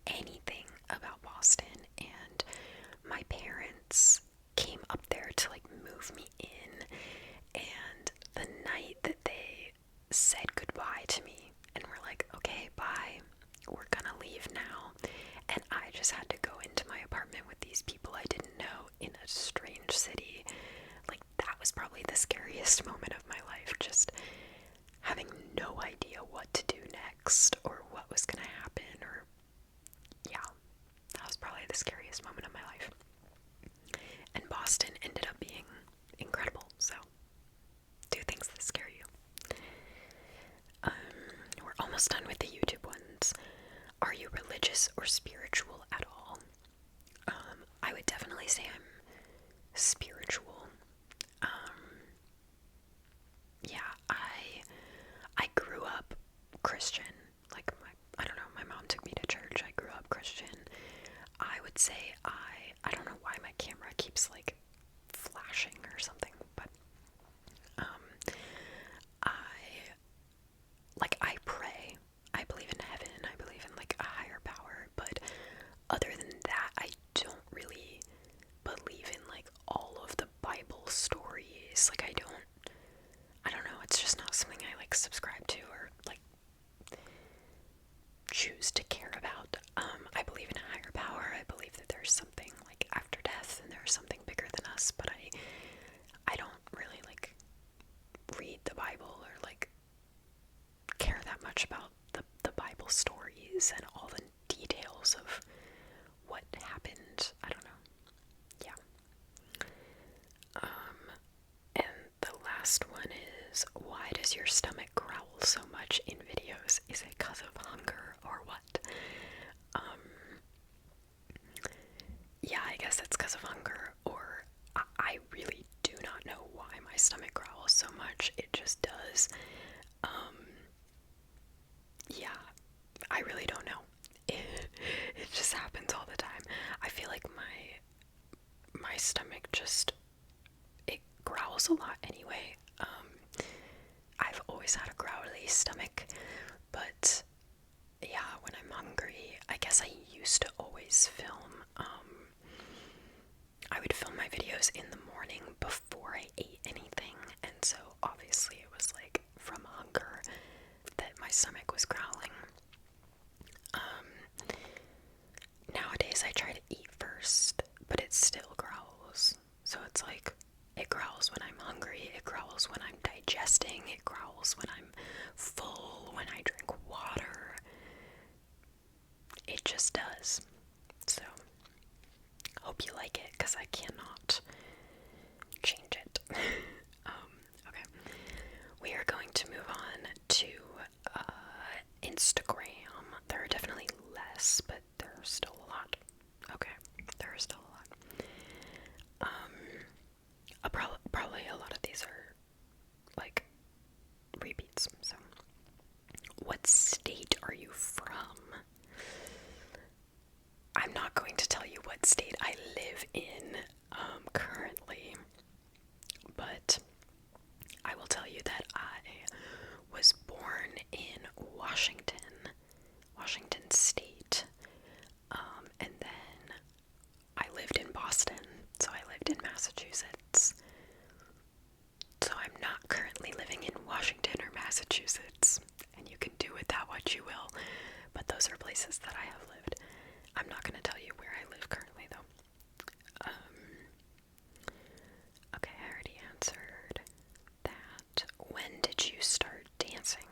anything about Boston. And my parents came up there to like move me in, and the night that they said goodbye to me and were like, okay, bye, just had to go into my apartment with these people I didn't know in a strange city. Like, that was probably the scariest moment of my life, just having no idea what to do next or what was gonna happen, or yeah, that was probably the scariest moment of my life. And Boston ended up being incredible, so do things that scare you. We're almost done with the YouTube ones. Are you religious or spiritual at all? I would definitely say I'm spiritual. Yeah, I grew up Christian. Like, I don't know, my mom took me to church. I grew up Christian. I would say I don't know why my camera keeps like flashing or something, but I pray. I believe in heaven. I believe in like a higher power, but other than that, I don't really believe in like all of the Bible stories. Like, I don't know, it's just not something I like subscribe to or like choose to care about. I believe in a higher power. I believe that there's something like after death and there's something bigger than us, but I don't really like read the Bible or like care that much about the Bible stories and all the details of what happened. I don't know. Yeah. And the last one is, why does your stomach growl so much in videos? Is it because of hunger or what? Yeah, I guess it's because of hunger, or I really do not know why my stomach growls so much. It just does. Yeah, I really don't know. It just happens all the time. I feel like my stomach just, it growls a lot anyway. I've always had a growly stomach, but yeah, when I'm hungry, I guess I used to always film. I would film my videos in the morning before I ate anything, and so obviously it was like from hunger that my stomach was growling. Nowadays I try to eat first, but it still growls. So it's like, it growls when I'm hungry, it growls when I'm digesting, it growls when I'm full, when I drink water. It just does. So, hope you like it, because I cannot change it. Okay. We are going to move on to Instagram. There are definitely less, but there are still a lot. Okay, there are still a lot. Probably a lot of these are like repeats. So, what state are you from? I'm not going to tell you what state I live in currently, but I will tell you that I was born in Washington State, and then I lived in Boston, so I lived in Massachusetts. So I'm not currently living in Washington or Massachusetts, and you can do with that what you will, but those are places that I have lived. I'm not going to tell you where I live currently, though. Okay, I already answered that. When did you start dancing?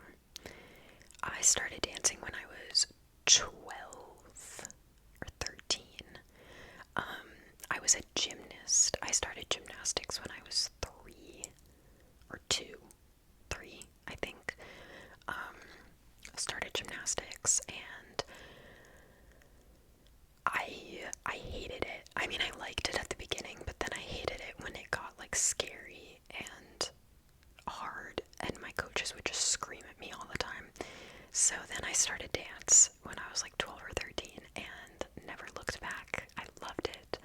I started dancing when I was 12 or 13. I was a gymnast. I started gymnastics when I was 3 or 2. 3, I think. I started gymnastics, and I hated it. I mean, I liked it at the beginning, but then I hated it when it got like scary and hard, and my coaches would just scream at me all the time. So then I started dance when I was like 12 or 13 and never looked back. I loved it.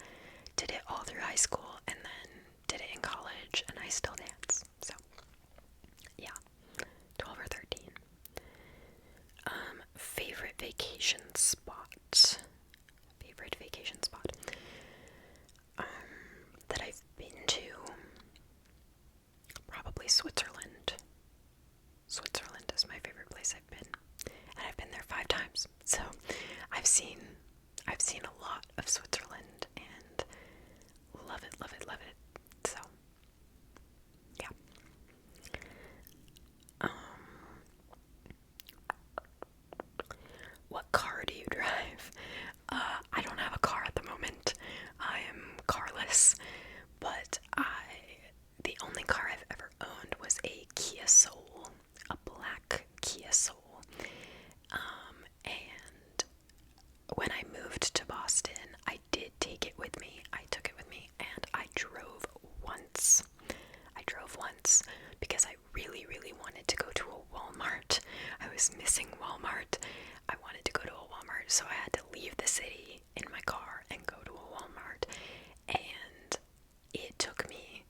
Did it all through high school, and then did it in college, and I still dance. So yeah, 12 or 13. Favorite vacation spot? Favorite vacation spot that I've been to? Probably Switzerland. Switzerland is my favorite place I've been. And I've been there 5 times. of Switzerland and love it, love it, love it. So, yeah. What car do you drive? I don't have a car at the moment. I am carless, but the only car I've ever owned was a Kia Soul, a black Kia Soul. And when I moved to Boston, I did take it with me. I took it with me, and I drove once. Because I really, really wanted to go to a Walmart. I was missing Walmart. I wanted to go to a Walmart, so I had to leave the city in my car and go to a Walmart. And it took me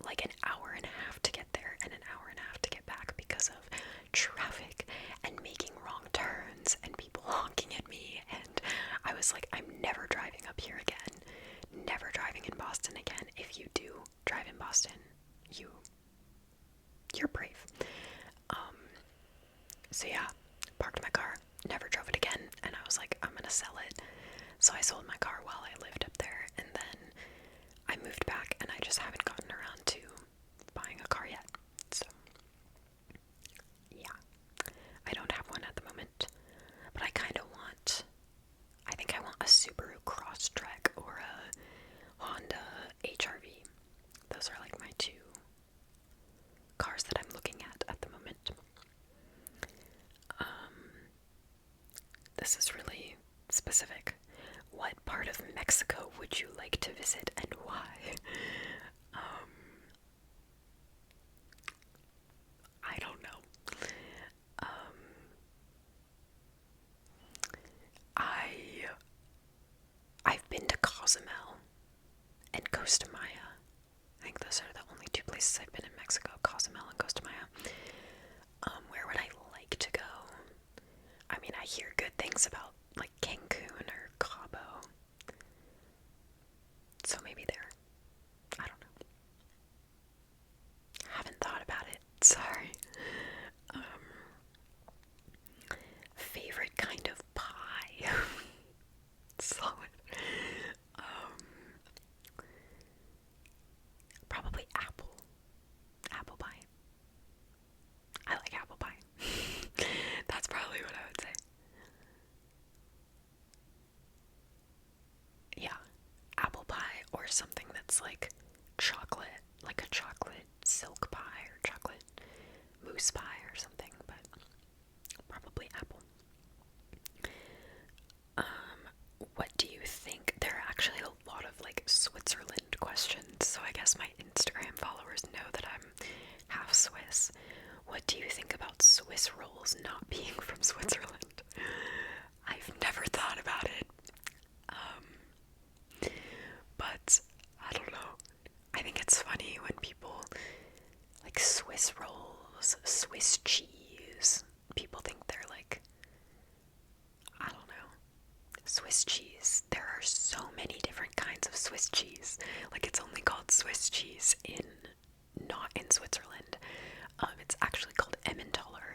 like an hour and a half to get there and an hour and a half to get back because of traffic and making wrong turns and people honking at me. And I was like, I'm never driving up here again. Never driving in Boston again. If you do drive in Boston, you're brave. So yeah, parked my car, never drove it again, and I was like, I'm gonna sell it. So I sold my car while I lived up there, and then I moved back, and I just haven't gotten around to buying a car yet. So yeah, I don't have one at the moment, but I think I want a Subaru Crosstrek or a Honda HR-V. Those are like my two cars that I'm looking at the moment. This is really specific. What part of Mexico would you like to visit and why? I don't know. I've been to Cozumel and Costa Maya. I think those are the only two places I've been in Mexico, Cozumel and Costa Maya. Where would I like to go? I mean, I hear good things about like Cancun or Cabo. So maybe there. I don't know. Haven't thought about it. Sorry. Favorite kind of pie? Solid. Probably apple. Apple pie. I like apple pie. That's probably what I would say. Yeah. Apple pie or something that's like chocolate, like a chocolate silk pie or chocolate mousse pie or something, but probably apple. What do you think? There are actually a lot of like Switzerland questions, so I guess my Instagram followers know that I'm half Swiss. What do you think about Swiss rolls not being from Switzerland? I've never thought about it. But I don't know. I think it's funny when people like Swiss rolls, Swiss cheese. People think they're like, I don't know, Swiss cheese. There are so many different kinds of Swiss cheese. Like it's only called Swiss cheese not in Switzerland. It's actually called Emmentaler.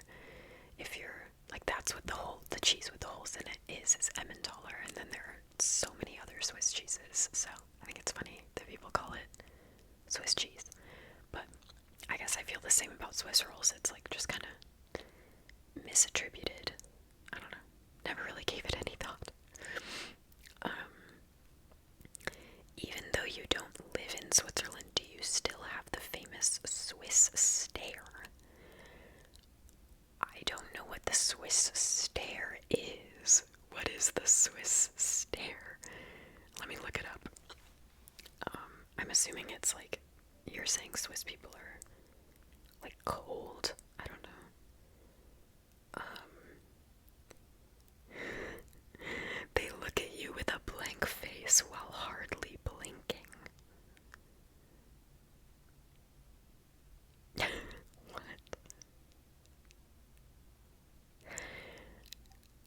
If you're like, that's what the cheese with the holes in it is Emmentaler. And then there are so many other Swiss cheeses. So I think it's funny that people call it Swiss cheese. But I guess I feel the same about Swiss rolls. It's like just kind of misattributed. I don't know. Never really gave it any thought. Even though you don't live in Switzerland, do you still have the famous Swiss stare? I don't know what the Swiss stare is. What is the Swiss stare? Let me look it up. I'm assuming it's like, you're saying Swiss people are like cold. I don't know. They look at you with a blank face while hardly blinking. What?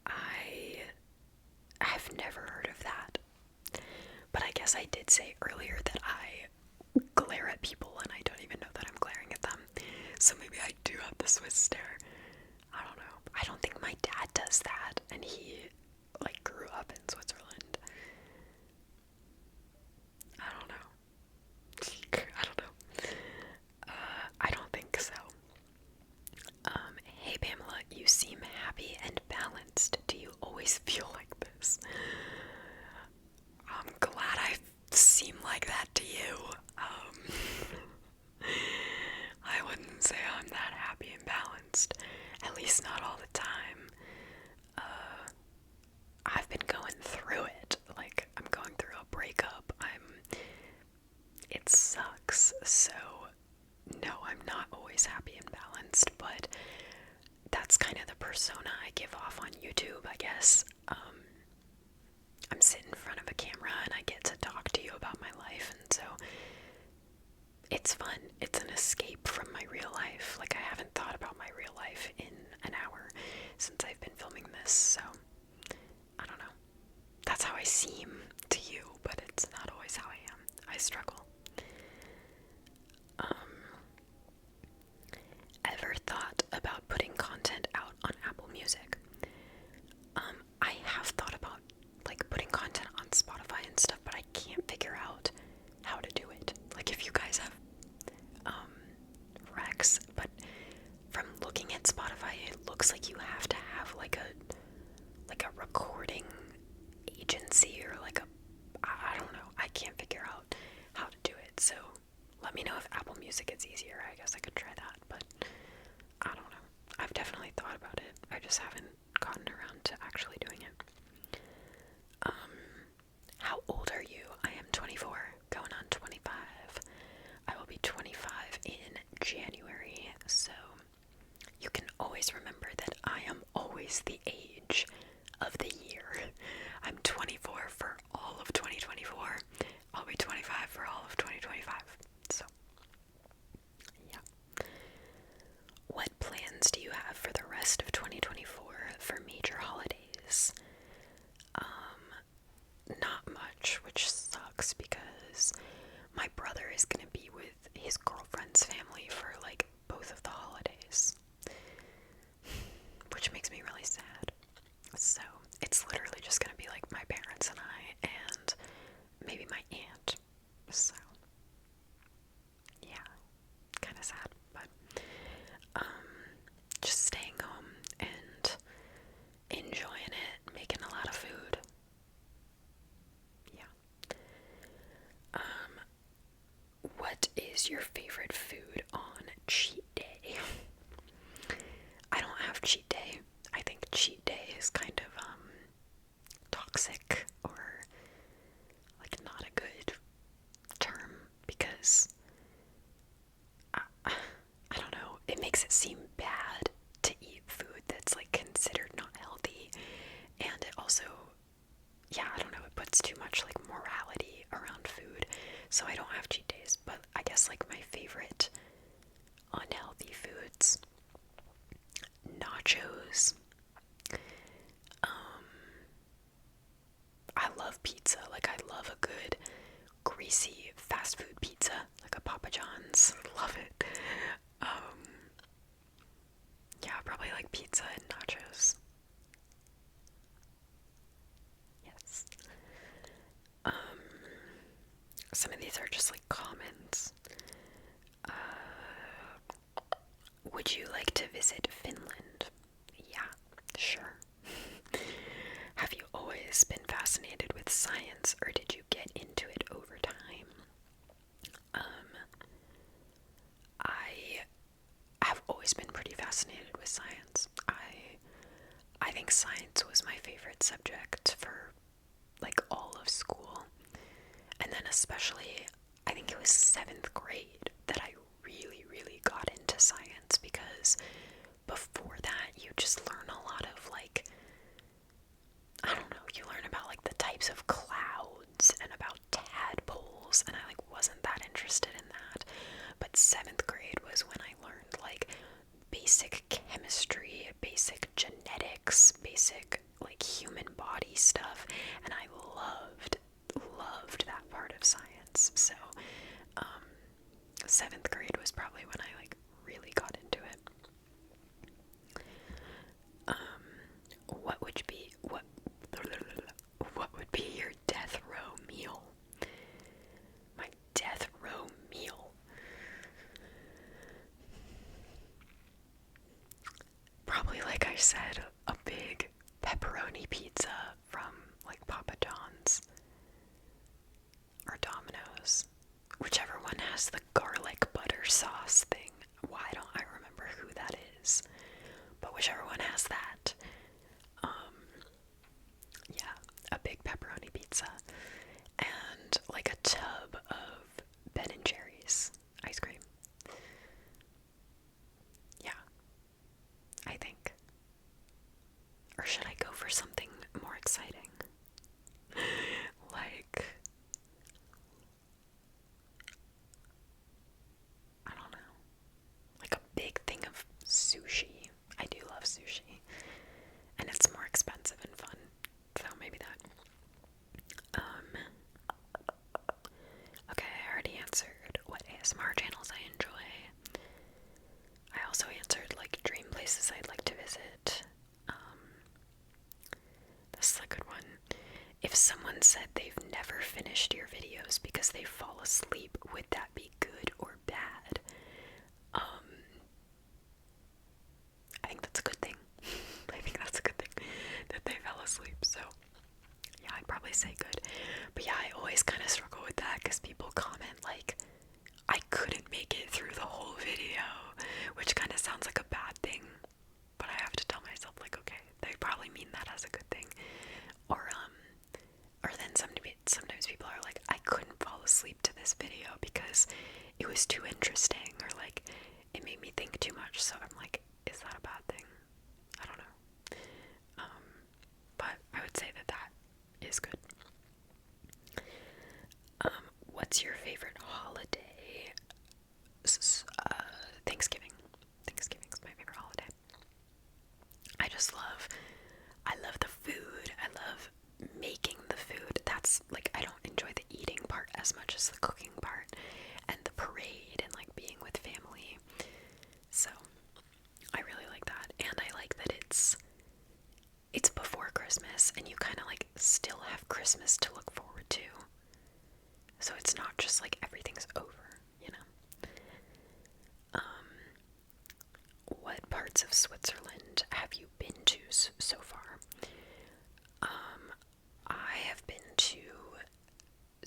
I have never heard of that. But I guess I did say earlier that I glare at people and I don't even know that I'm glaring at them. So maybe I do have the Swiss stare. I don't know. I don't think my dad does that, and he like grew up in Switzerland. that's kind of the persona I give off on YouTube, I guess. I'm sitting in front of a camera and I get to talk to you about my life, and so it's fun. It's an escape from my real life. Like, I haven't thought about my real life in an hour since I've been filming this, so I don't know. That's how I seem to you, but it's not always how I am. I struggle. Ever thought about putting content out on Apple Music? I have thought about like putting content on Spotify and stuff, but I can't figure out how to do it. Like, if you guys have recs, but from looking at Spotify, it looks like you have to have like a recording agency or like I don't know. I can't figure out how to do it. So let me know if Apple Music is easier. I guess I could try that, but I don't know. I've definitely thought about it. I just haven't gotten around to actually doing it. How old are you? I am 24, going on 25. I will be 25 in January, so you can always remember that I am always the age of the year. I'm 24 for all of 2024. I'll be 25 for all of 2025. So, yeah. What plans do you have for the rest of 2024 for major holidays? Not much, which sucks because my brother is gonna be with his girlfriend's family for like both of the holidays, which makes me really sad. So it's literally just gonna be like my parents and I and maybe my aunt. So yeah, kind of sad, but just staying home and enjoying it, making a lot of food. Yeah. What is your favorite food on cheat day? I don't have cheat day. I think cheat day is kind of toxic, or like not a good term, because I don't know, it makes it seem bad to eat food that's like considered not healthy, and it also, yeah, I don't know, it puts too much like morality around food. So I don't have cheat days, but I guess like my favorite unhealthy foods, nachos. I love pizza. Like, I love a good greasy fast food pizza, like a Papa John's. Love it. Yeah, probably like pizza and nachos. Yes. Some of these are just like comments. Would you like to visit Finland? Yeah, sure. Have you always been fascinated with science, or did you get into it over time? I have always been pretty fascinated with science. I think science was my favorite subject for like all of school. And then especially, I think it was 7th grade that I really, really got into science, because before that you just learn a lot of like, I don't know, you learn about like the types of clouds and about tadpoles, and I like wasn't that interested in that. But 7th grade was when I learned like basic chemistry, basic genetics, basic like human body stuff, and I loved that part of science. So 7th grade was probably when I like really got into it. What would be your death row meal? My death row meal. Probably, like I said, a big pepperoni pizza from like Papa John's or Domino's. Whichever one has the garlic butter sauce thing. Why don't I remember who that is? But whichever one has that. Yeah, a big pepperoni pizza. And like a tub of Ben and Jerry's ice cream. Yeah, I think ASMR channels I enjoy. I also answered like dream places I'd like to visit. This is a good one. If someone said they've never finished your videos because they fall asleep, would that be good or bad? I think that's a good thing. I think that's a good thing that they fell asleep. So yeah, I'd probably say good. But yeah, I always kind of struggle with that because people comment like, I couldn't make it through the whole video, which kind of sounds like a bad thing. But I have to tell myself like, okay, they probably mean that as a good thing. Or then sometimes people are like, I couldn't fall asleep to this video because it was too interesting, or like it made me think too much. So I'm like, is that a bad thing? I don't know. But I would say that that is good. What's your favorite holiday? Thanksgiving. Thanksgiving's my favorite holiday. I love the food. I love making the food. That's like, I don't enjoy the eating part as much as the cooking part and the parade and like being with family. So I really like that. And I like that it's before Christmas and you kind of like still have Christmas to look forward to. So it's not just like everything's over, you know? What parts of Switzerland have you been to so far? I have been to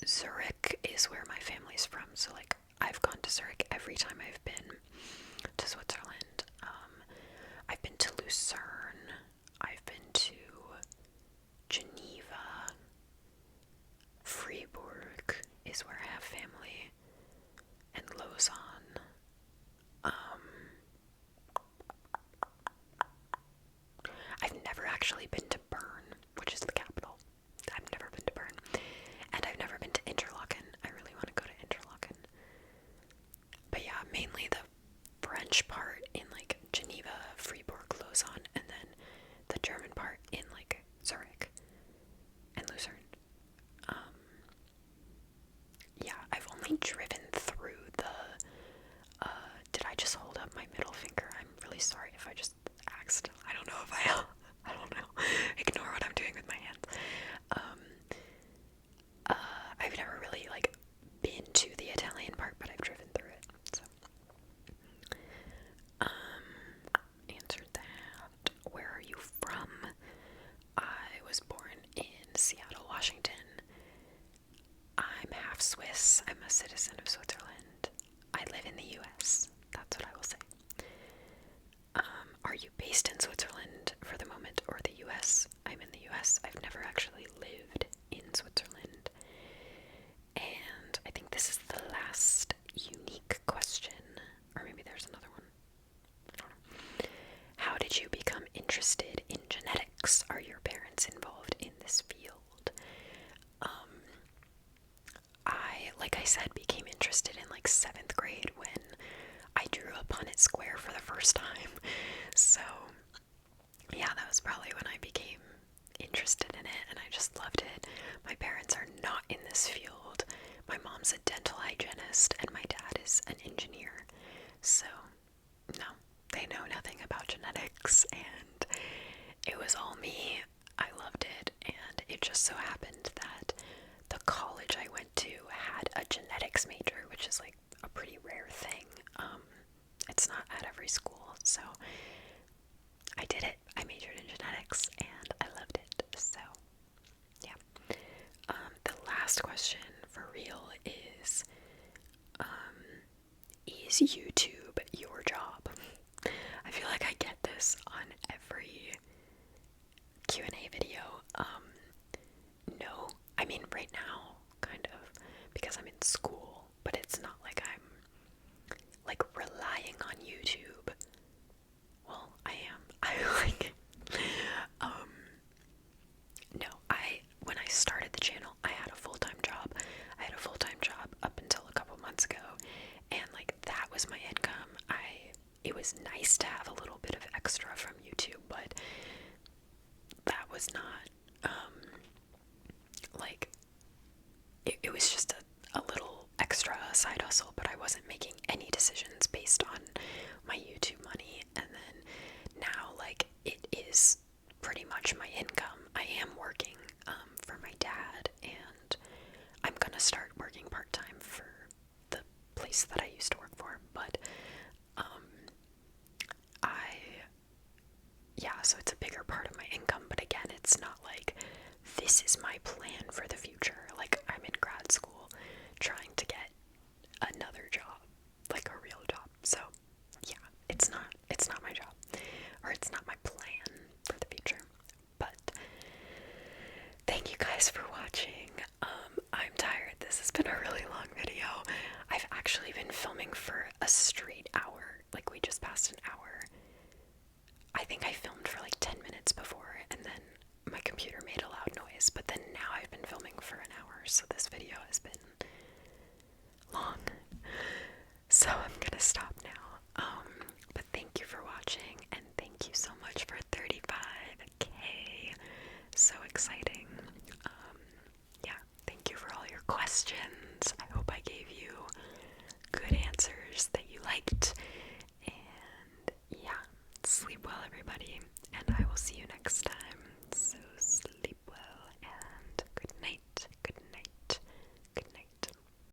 Zurich is where my family's from, so like I've gone to Zurich every time I've been to Switzerland. I've been to Lucerne, I've been to Geneva, Fribourg is where I have family, and Lausanne. I've never actually been to Bern, which is the capital. I've never been to Bern. And I've never been to Interlaken. I really want to go to Interlaken. But yeah, mainly the French part in like Geneva, Fribourg, Lausanne, and then the German part in like Zurich and Lucerne. Yeah, I've only driven through the did I just hold up my middle finger? I'm really sorry if I just accidentally, I don't know if I don't know. Ignore what I'm doing with my hands. I've never really like been to the Italian part, but I've driven through it. So answered that. Where are you from? I was born in Seattle, Washington. I'm half Swiss. I'm a citizen of Switzerland. I live in the US. That's what I will say. Are you based in Switzerland for the moment or the US? I'm in the US. I've never actually lived in Switzerland. And I think this is the last unique question. Or maybe there's another one. I don't know. How did you become interested in genetics? Are your parents involved in this field? Like I said, became interested in like 7th grade when I drew a Punnett square for the first time. So yeah, that was probably when I became interested in it, and I just loved it. My parents are not in this field. My mom's a dental hygienist and my dad is an engineer. So no, they know nothing about genetics, and it was all me. I loved it, and it just so happened that the college I went to had a genetics major, which is like a pretty rare thing. It's not at every school, so I did it. I majored in genetics, and I loved it. So yeah. The last question for real is YouTube your job? I feel like I get this on every Q&A video. No, I mean right now, kind of, because I'm in school, but it's not like I'm like relying on YouTube. Well, I am. I like, no, when I started the channel, I had a full-time job. I had a full-time job up until a couple months ago, and like that was my income. It was nice to have a little bit of extra from YouTube, but that was not, like, it was just a little extra side hustle, but I wasn't making any decisions based on my YouTube money, and then now, like, it is pretty much my income. I am working for my dad, and I'm gonna start working part-time for the place that I used to work for, but so it's a bigger part of my income, but again, it's not like this is my plan for the future. Like, I'm in grad school trying to get another job, like a real job. So yeah, it's not my job, or it's not my plan for the future. But thank you guys for watching. I'm tired. This has been a really long video. I've actually been filming for a straight hour. Like, we just passed an hour. I think I filmed for like 10 minutes before, and then my computer made a loud noise, but then now I've been filming for an hour, so this video has been long. So I'm gonna stop now. But thank you for watching, and thank you so much for 35K. So exciting. Yeah, thank you for all your questions.